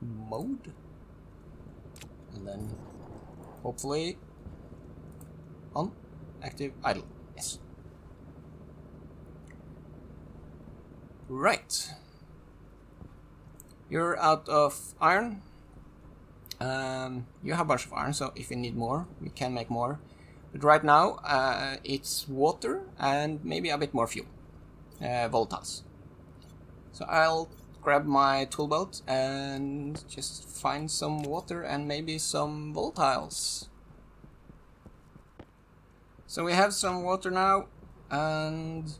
Speaker 1: mode, and then hopefully on active idle. Yes. Right. You're out of iron. You have a bunch of iron, so if you need more, we can make more. But right now, it's water and maybe a bit more fuel, volatiles. So I'll grab my tool belt and just find some water and maybe some volatiles. So we have some water now. And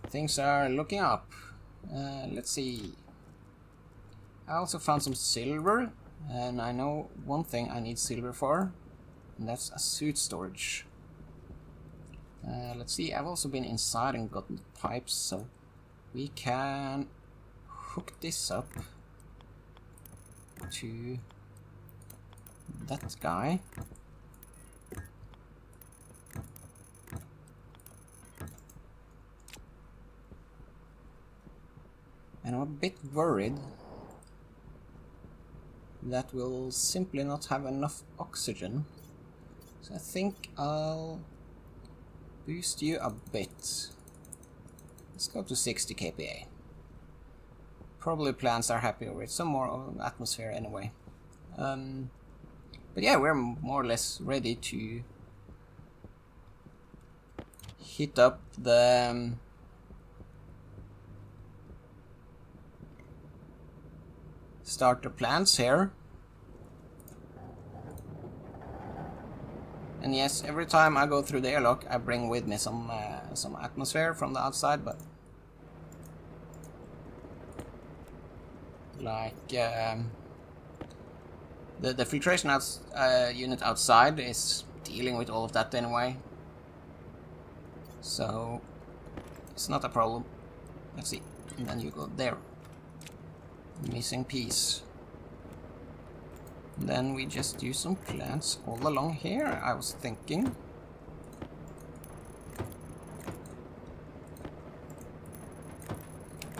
Speaker 1: things are looking up. Let's see. I also found some silver, and I know one thing I need silver for, and that's a suit storage. Let's see, I've also been inside and gotten the pipes, so we can hook this up to that guy. And I'm a bit worried that we'll simply not have enough oxygen. So I think I'll boost you a bit. Let's go to 60 kPa. Probably plants are happy with some more atmosphere anyway. But yeah, we're more or less ready to heat up the starter plants here. And yes, every time I go through the airlock, I bring with me some atmosphere from the outside, but like the filtration unit outside is dealing with all of that anyway, so it's not a problem. Let's see, and then you go there, missing piece. Then we just do some plants all along here, I was thinking.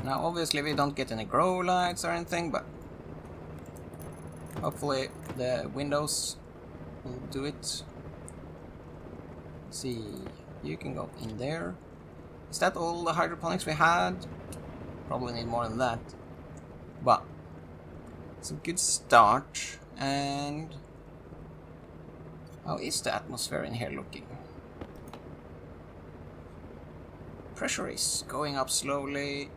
Speaker 1: Now obviously we don't get any grow lights or anything, but hopefully the windows will do it. Let's see, you can go in there. Is that all the hydroponics we had? Probably need more than that, but it's a good start. And how is the atmosphere in here looking? Pressure is going up slowly.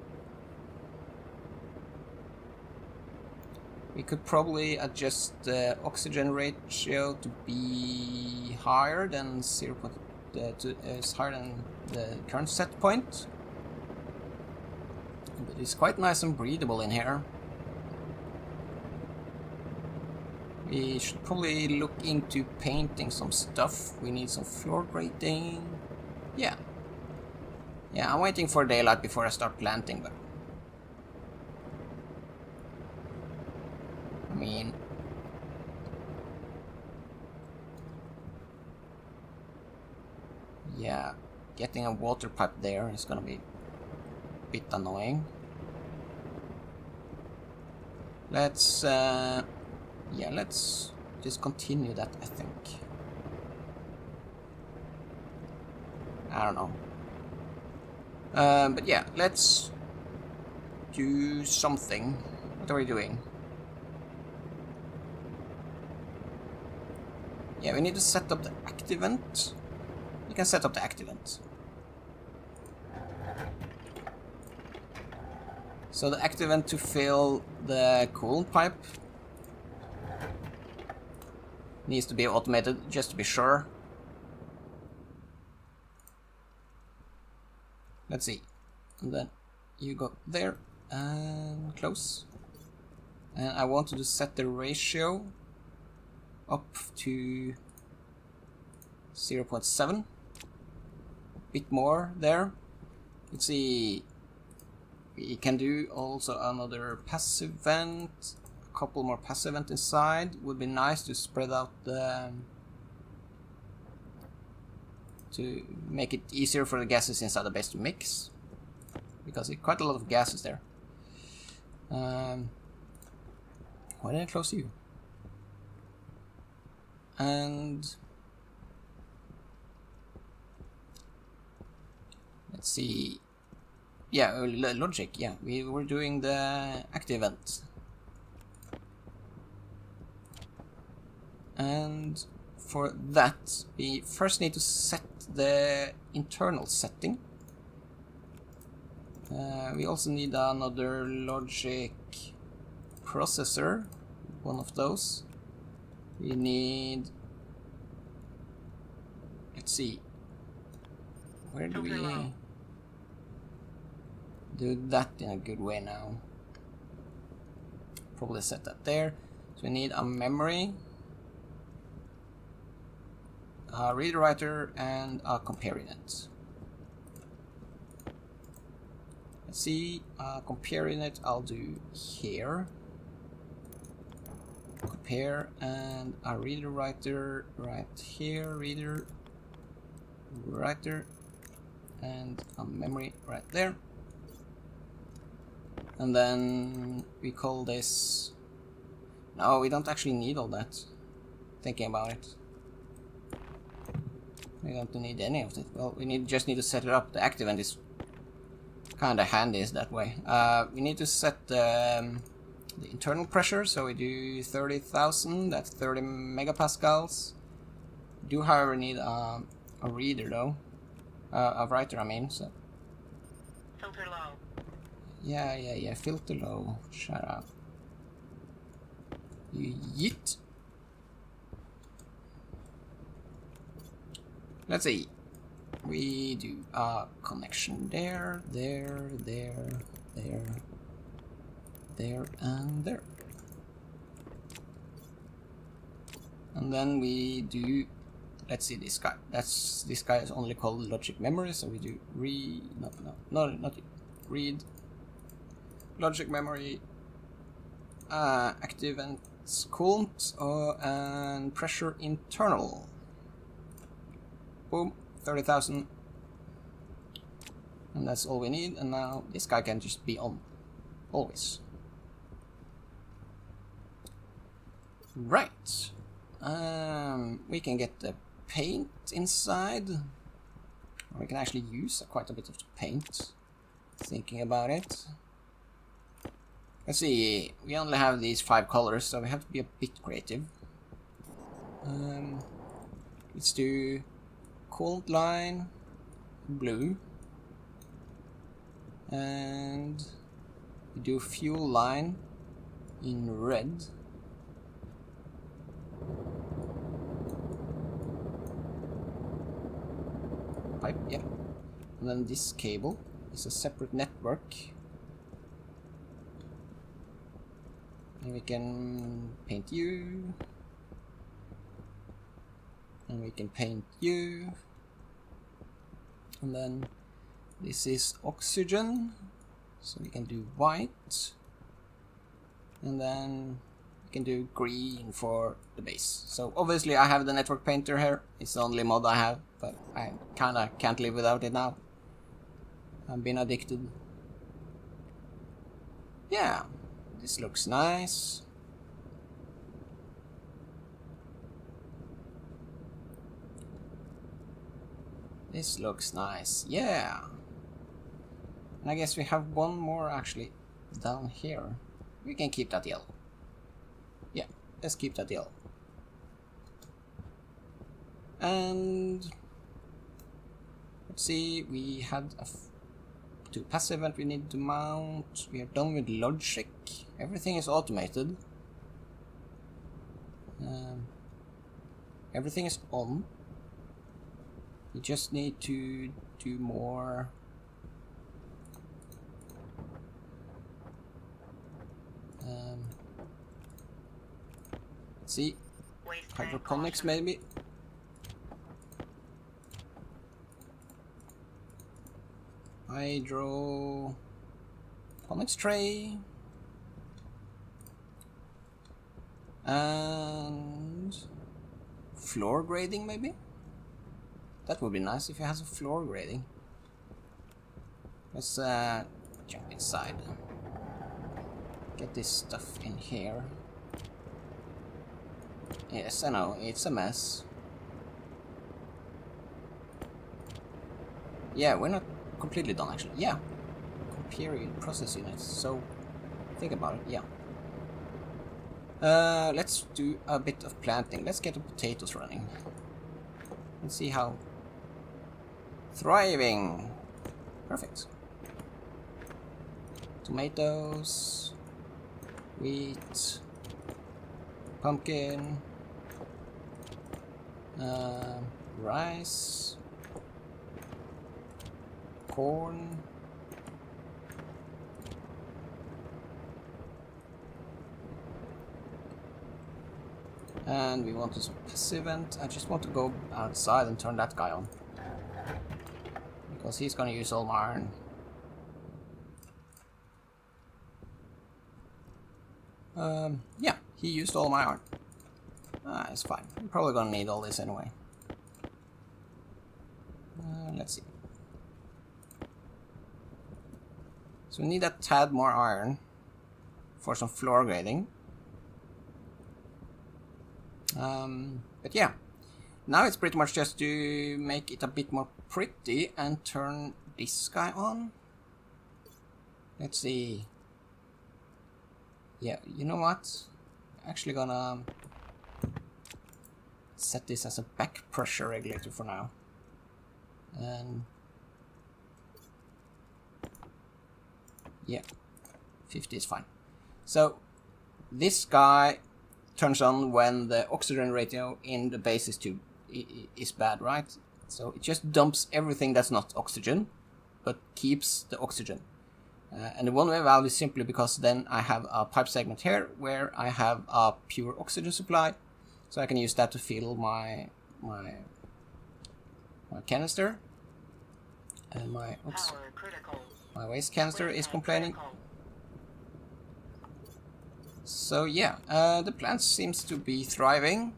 Speaker 1: We could probably adjust the oxygen ratio to be higher than higher than the current set point. But it's quite nice and breathable in here. We should probably look into painting some stuff. We need some floor grating. Yeah, I'm waiting for daylight before I start planting, but I mean, yeah, getting a water pipe there is gonna be a bit annoying. Let's yeah, let's just continue that, I think. I don't know. But yeah, let's do something. What are we doing? Yeah, we need to set up the activant. You can set up the activant. So the activant to fill the coolant pipe needs to be automated, just to be sure. Let's see. And then you go there and close. And I wanted to set the ratio up to 0.7. A bit more there. Let's see. We can do also another passive vent. Couple more passive vent inside. Would be nice to spread out the to make it easier for the gases inside the base to mix, because it's quite a lot of gases there. Why did I close you? And let's see. Yeah, logic. Yeah, we were doing the active vent. And for that, we first need to set the internal setting. We also need another logic processor, one of those. We need Let's see. Where do we
Speaker 2: Filter low.
Speaker 1: do that in a good way now? Probably set that there. So we need a memory, a reader writer, and a compare unit. Let's see, compare unit I'll do here. Compare, and a reader writer right here, reader writer, and a memory right there. And then we call this... No, we don't actually need all that. Thinking about it. We don't need any of it. Well, we just need to set it up. The active end is kind of handy is that way. We need to set the internal pressure, so we do 30,000, that's 30 megapascals. We do however need a reader though. A writer I mean, so...
Speaker 2: Filter low.
Speaker 1: Yeah, filter low. Shut up. You yeet. Let's see. We do a connection there, and there. And then we do, let's see this guy. This guy is only called logic memory, so we do not read logic memory, active and coolant, and pressure internal. Boom, 30,000. And that's all we need, and now this guy can just be on. Always. Right. We can get the paint inside. We can actually use quite a bit of the paint. Thinking about it. Let's see, we only have these 5 colors, so we have to be a bit creative. Let's do coolant line blue, and we do fuel line in red. Pipe, yeah. And then this cable is a separate network. And we can paint you. And we can paint you. And then this is oxygen. So we can do white. And then we can do green for the base. So obviously I have the network painter here. It's the only mod I have, but I kinda can't live without it now. I've been addicted. Yeah, this looks nice. This looks nice, yeah. And I guess we have one more actually down here. We can keep that yellow. Yeah, let's keep that yellow. And let's see, we had two passive event we need to mount. We are done with logic. Everything is automated. Everything is on. We just need to do more. Let's see, hydroponics maybe. Hydroponics tray. And floor grading maybe? That would be nice if it has a floor grading. Let's jump inside. Get this stuff in here. Yes, I know, it's a mess. Yeah, we're not completely done actually. Yeah. Period process units. So think about it, yeah. Let's do a bit of planting. Let's get the potatoes running. And see how thriving. Perfect. Tomatoes, wheat, pumpkin, rice, corn, and we want to passive vent. I just want to go outside and turn that guy on, because he's gonna use all my iron. Yeah, he used all my iron. It's fine. I'm probably gonna need all this anyway. Let's see. So we need a tad more iron for some floor grading. But yeah, now it's pretty much just to make it a bit more pretty and turn this guy on. Let's see. Yeah, you know what? Actually gonna set this as a back pressure regulator for now. And yeah, 50 is fine. So this guy turns on when the oxygen ratio in the base is bad, right? So it just dumps everything that's not oxygen, but keeps the oxygen. And the one-way valve is simply because then I have a pipe segment here where I have a pure oxygen supply, so I can use that to fill my canister. And my waste canister is complaining. So yeah, the plant seems to be thriving.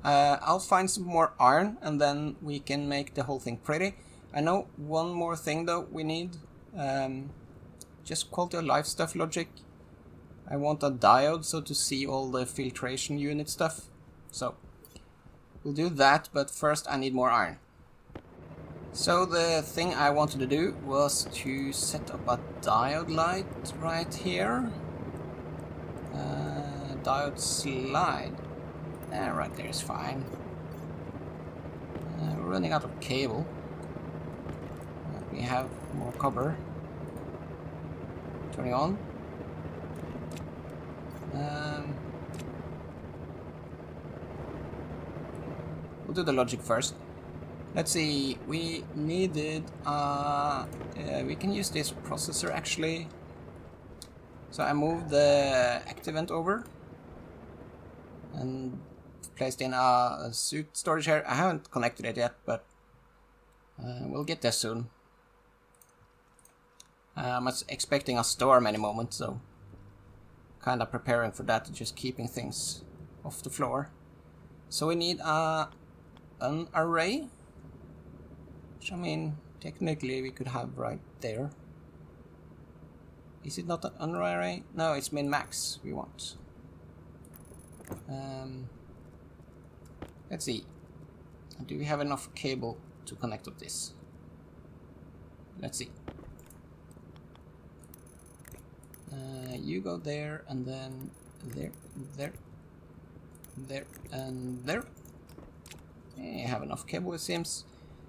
Speaker 1: I'll find some more iron and then we can make the whole thing pretty. I know one more thing though we need. Just quality of life stuff logic. I want a diode so to see all the filtration unit stuff. So we'll do that, but first I need more iron. So the thing I wanted to do was to set up a diode light right here. Diode slide. Right there is fine. We're running out of cable. We have more copper. Turning on. We'll do the logic first. Let's see, we needed, we can use this processor actually. So I moved the ActiveVent over and placed in a suit storage here. I haven't connected it yet, but we'll get there soon. I'm expecting a storm any moment, so kind of preparing for that, just keeping things off the floor. So we need an array. Which, I mean, technically we could have right there. Is it not an array? No, it's min-max we want. Let's see. Do we have enough cable to connect up this? Let's see. You go there, and then there, and there. I have enough cable, it seems.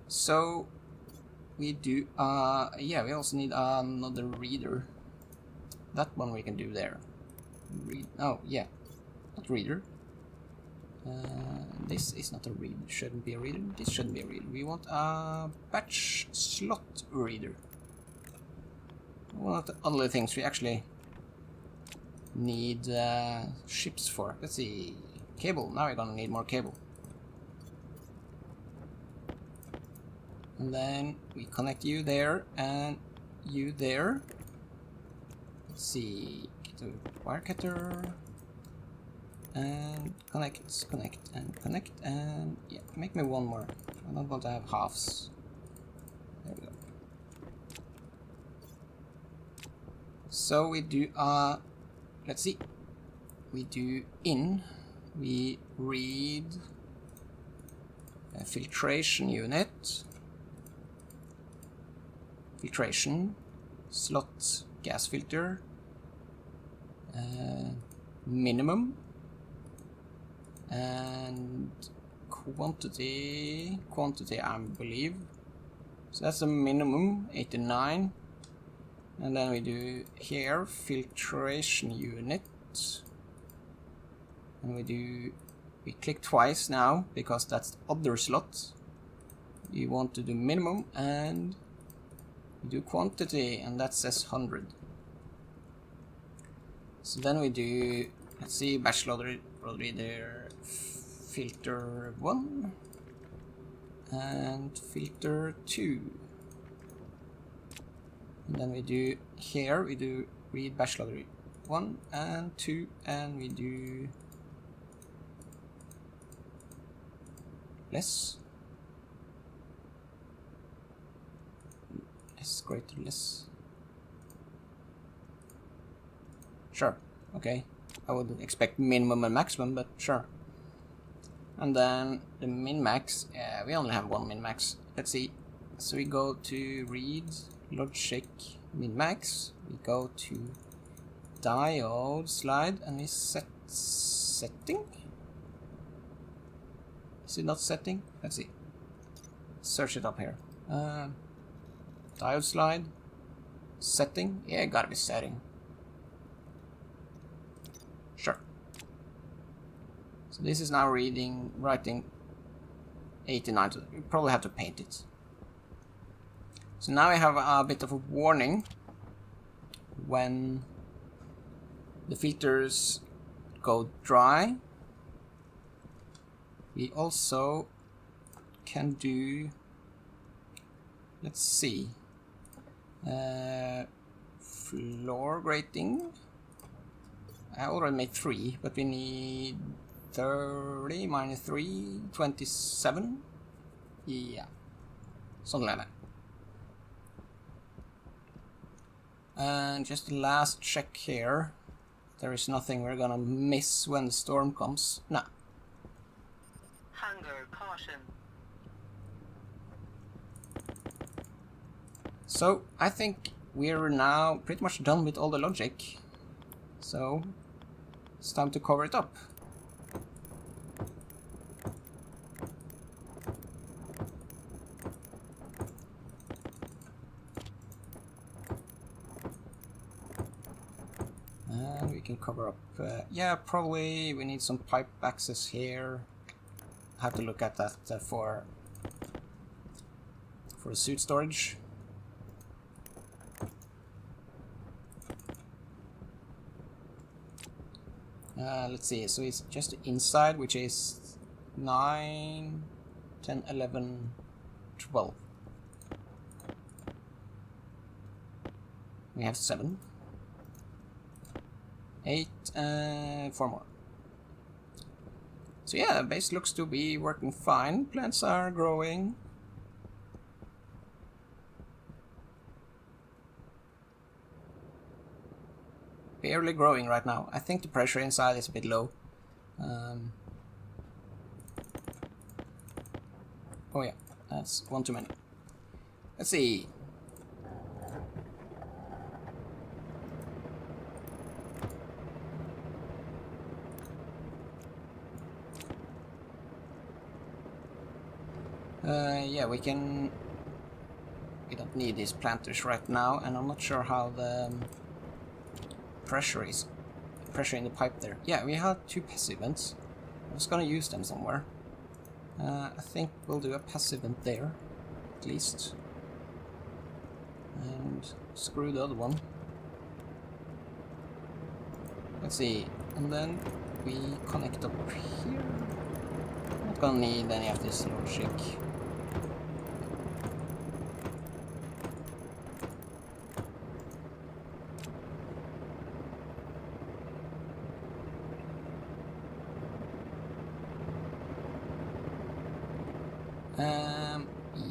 Speaker 1: So we do, yeah, we also need another reader. That one we can do there. Oh, yeah, not reader. This is not a reader, shouldn't be a reader. This shouldn't be a reader. We want a batch slot reader. One of the other things we actually need ships for. Let's see, cable. Now we're gonna need more cable. And then we connect you there and you there. Let's see, get a wire cutter and connect, and yeah, make me one more. I don't want to have halves. There we go. So we do let's see, we do we read a filtration unit, filtration, slot, gas filter, minimum, and quantity I believe. So that's a minimum, 89. And then we do here filtration unit, and we click twice now because that's the other slot. we want to do minimum, and we do quantity, and that says 100. So then we do, let's see, batch loader there, filter 1 and filter 2. And then we do here, we do read batch loader 1 and 2, and we do less greater less. Sure, okay. I would expect minimum and maximum, but sure. And then the min-max, we only have one min-max. Let's see. So we go to read, logic, min-max. We go to diode slide, and we set setting. Is it not setting? Let's see. Search it up here. Diode slide, setting. Yeah, gotta be setting. Sure. So this is now writing 89. You probably have to paint it. So now I have a bit of a warning when the filters go dry. We also can do, let's see, floor grating. I already made 3, but we need 30 minus 3, 27. Yeah, something like that. And just the last check here. There is nothing we're gonna miss when the storm comes. No.
Speaker 2: Hunger caution.
Speaker 1: So I think we're now pretty much done with all the logic. So it's time to cover it up. And we can cover up, yeah, probably we need some pipe access here. Have to look at that for suit storage. Let's see, so it's just the inside, which is 9, 10, 11, 12. We have 7, 8, 4 more. So yeah, base looks to be working fine. Plants are growing. Barely growing right now. I think the pressure inside is a bit low. Oh yeah, that's one too many. Let's see. Yeah, we don't need these planters right now, and I'm not sure how the pressure in the pipe there. Yeah, we had 2 passive vents. I was gonna use them somewhere. I think we'll do a passive vent there, at least. And screw the other one. Let's see, and then we connect up here. Not gonna need any of this logic.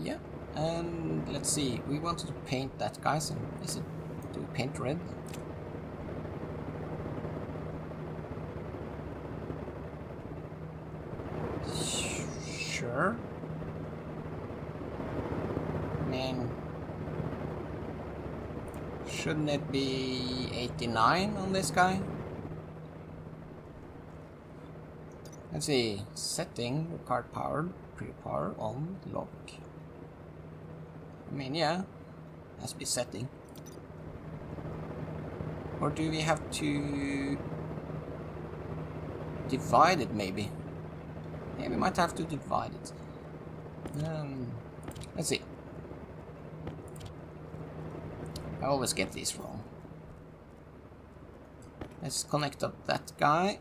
Speaker 1: Yeah, and let's see, we wanted to paint that, guys, and do we paint red? Sure. I mean, shouldn't it be 89 on this guy? Let's see, setting, required power, pre-power, on, lock. I mean, yeah, has to be setting. Or do we have to divide it, maybe? Yeah, we might have to divide it. Let's see. I always get these wrong. Let's connect up that guy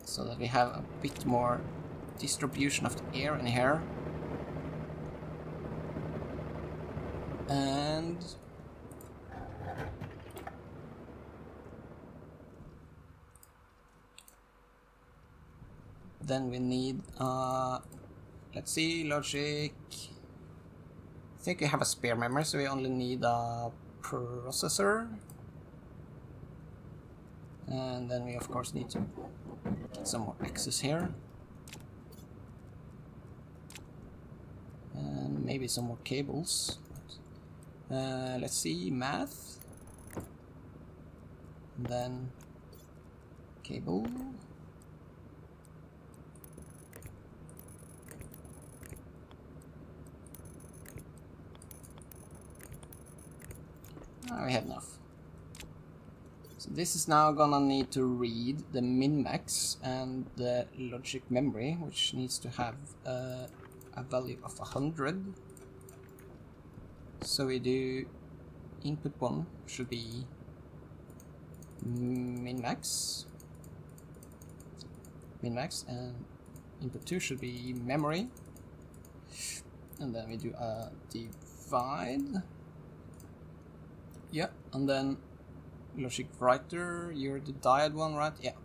Speaker 1: so that we have a bit more distribution of the air in here. And then we need let's see, logic. I think we have a spare memory, so we only need a processor. And then we of course need to get some more access here. And maybe some more cables. Let's see, math. And then cable. We have enough. So this is now gonna need to read the min-max and the logic memory, which needs to have a value of 100. So we do input 1 should be min-max, and input 2 should be memory, and then we do a divide. Yeah, and then logic writer, you're the diode one, right? Yeah.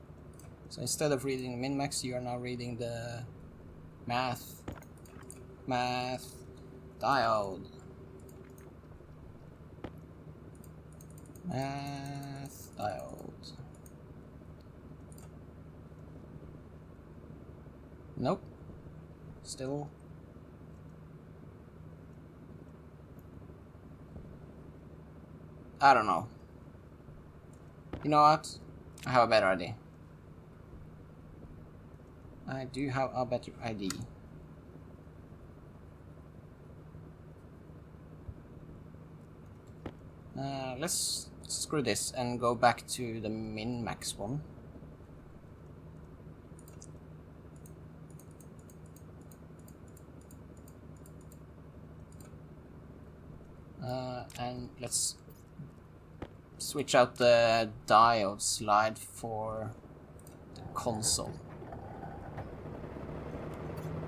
Speaker 1: So instead of reading min-max, you are now reading the math diode. Math diode. Nope. Still. I don't know. You know what? I have a better idea. I do have a better idea. Let's screw this and go back to the min-max one. And let's switch out the diode slide for the console.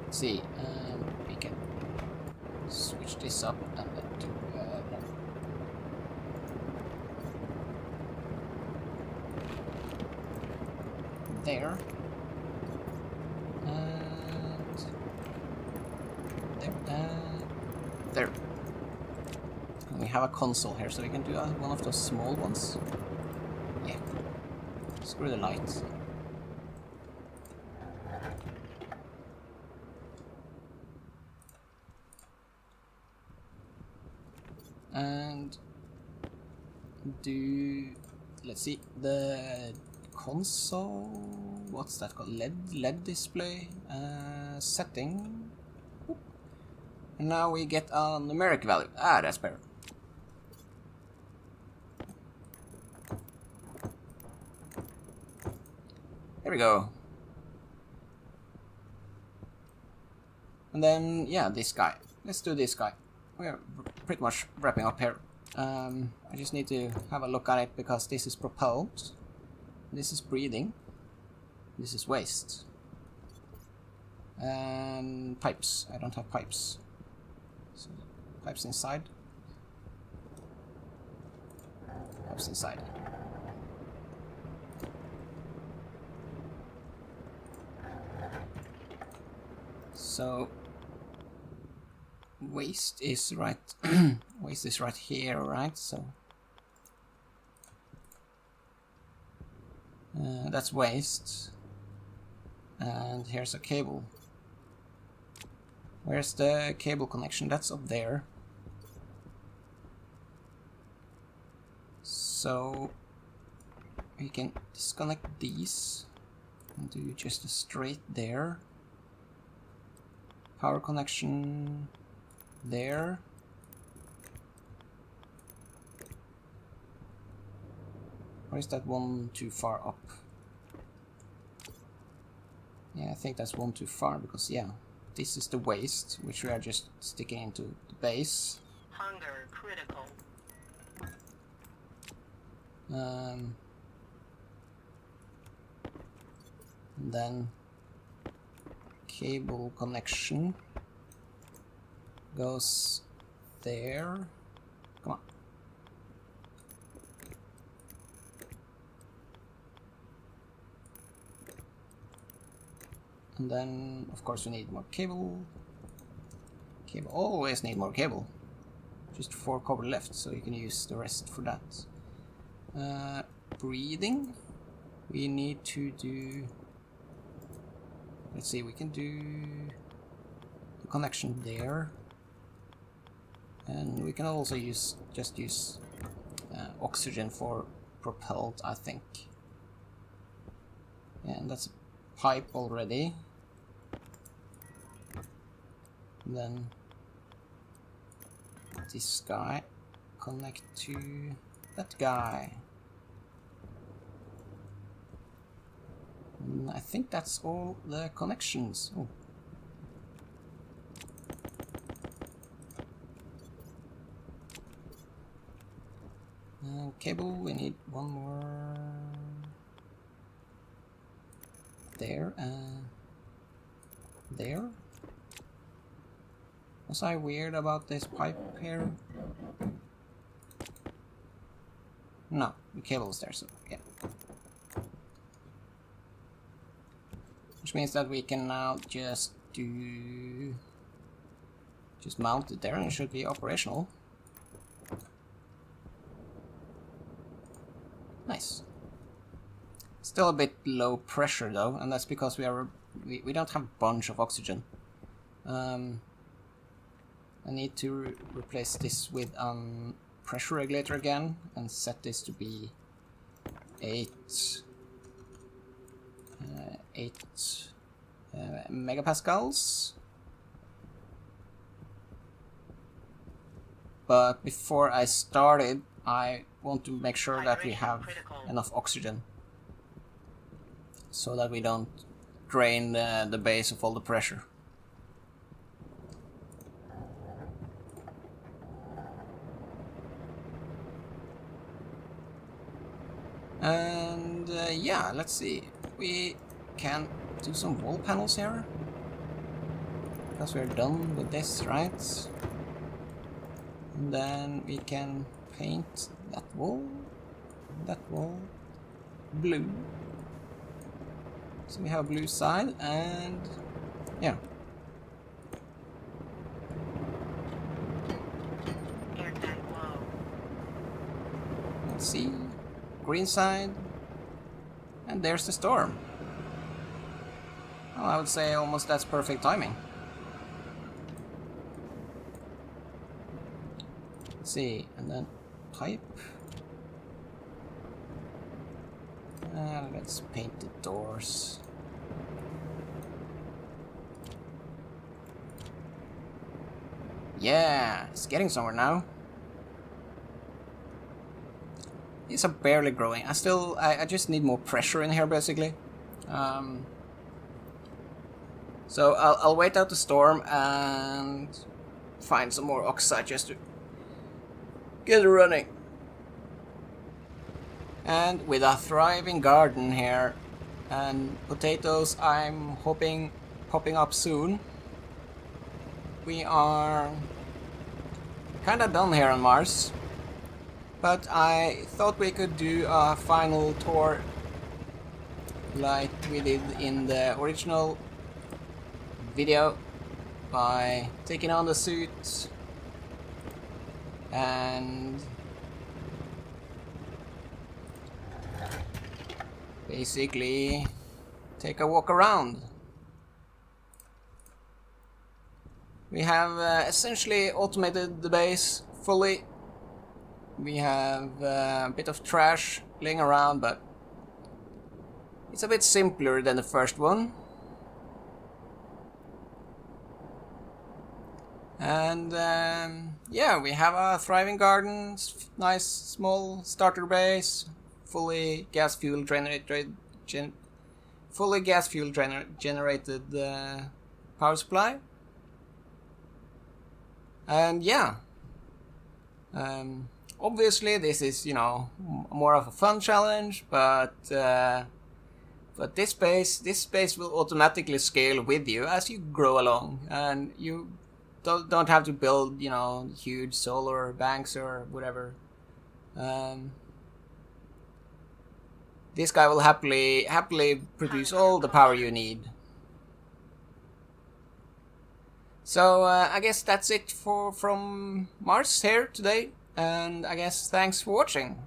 Speaker 1: Let's see, we can switch this up and then do there, and there, and there. And we have a console here, so we can do one of those small ones. Yeah. Screw the lights. And do, let's see, the console, what's that called? LED display, setting. Oop. And now we get a numeric value. Ah, that's better. There we go. And then, yeah, this guy. Let's do this guy. We're pretty much wrapping up here. I just need to have a look at it because this is propelled. This is breathing. This is waste. And pipes. I don't have pipes. So, pipes inside. Pipes inside. So waste is right. Waste is right here, right? So that's waste. And here's a cable. Where's the cable connection? That's up there. So we can disconnect these and do just a straight there. Power connection there. Or is that one too far up? Yeah, I think that's one too far because, yeah, this is the waste, which we are just sticking into the base.
Speaker 2: Hunger critical.
Speaker 1: And then cable connection goes there. Come on. And then, of course, we need more cable. Cable, always need more cable. Just 4 copper left, so you can use the rest for that. Breathing. We need to do... Let's see, we can do the connection there. And we can also use oxygen for propelled, I think. And that's a pipe already. And then this guy connect to that guy. And I think that's all the connections. Oh. Cable, we need one more there and there. Was I weird about this pipe here? No, the cable is there, so yeah. Which means that we can now just mount it there and it should be operational. Nice. Still a bit low pressure though, and that's because we don't have a bunch of oxygen. I need to replace this with pressure regulator again and set this to be 8 megapascals. But before I started, I want to make sure that we have enough oxygen so that we don't drain the base of all the pressure. And yeah, let's see. We can do some wall panels here because we're done with this, right? And then we can paint that wall blue. So we have a blue side and yeah.
Speaker 2: Air tank low.
Speaker 1: Let's see. Green side. And there's the storm. Well, I would say almost that's perfect timing. Let's see, and then pipe. Let's paint the doors. Yeah, it's getting somewhere now. These are barely growing. I just need more pressure in here, basically. So I'll wait out the storm and find some more oxide just to get it running. And with a thriving garden here and potatoes I'm hoping popping up soon, we are kinda done here on Mars. But I thought we could do a final tour like we did in the original video by taking on the suit and basically take a walk around. We have essentially automated the base fully. We have a bit of trash laying around, but it's a bit simpler than the first one. And yeah, we have a thriving garden, nice small starter base, fully gas fuel generated power supply. And yeah, obviously this is, you know, more of a fun challenge, but this space will automatically scale with you as you grow along, and you don't have to build, you know, huge solar banks or whatever. This guy will happily produce all the power you need. So I guess that's it from Mars here today, and I guess thanks for watching.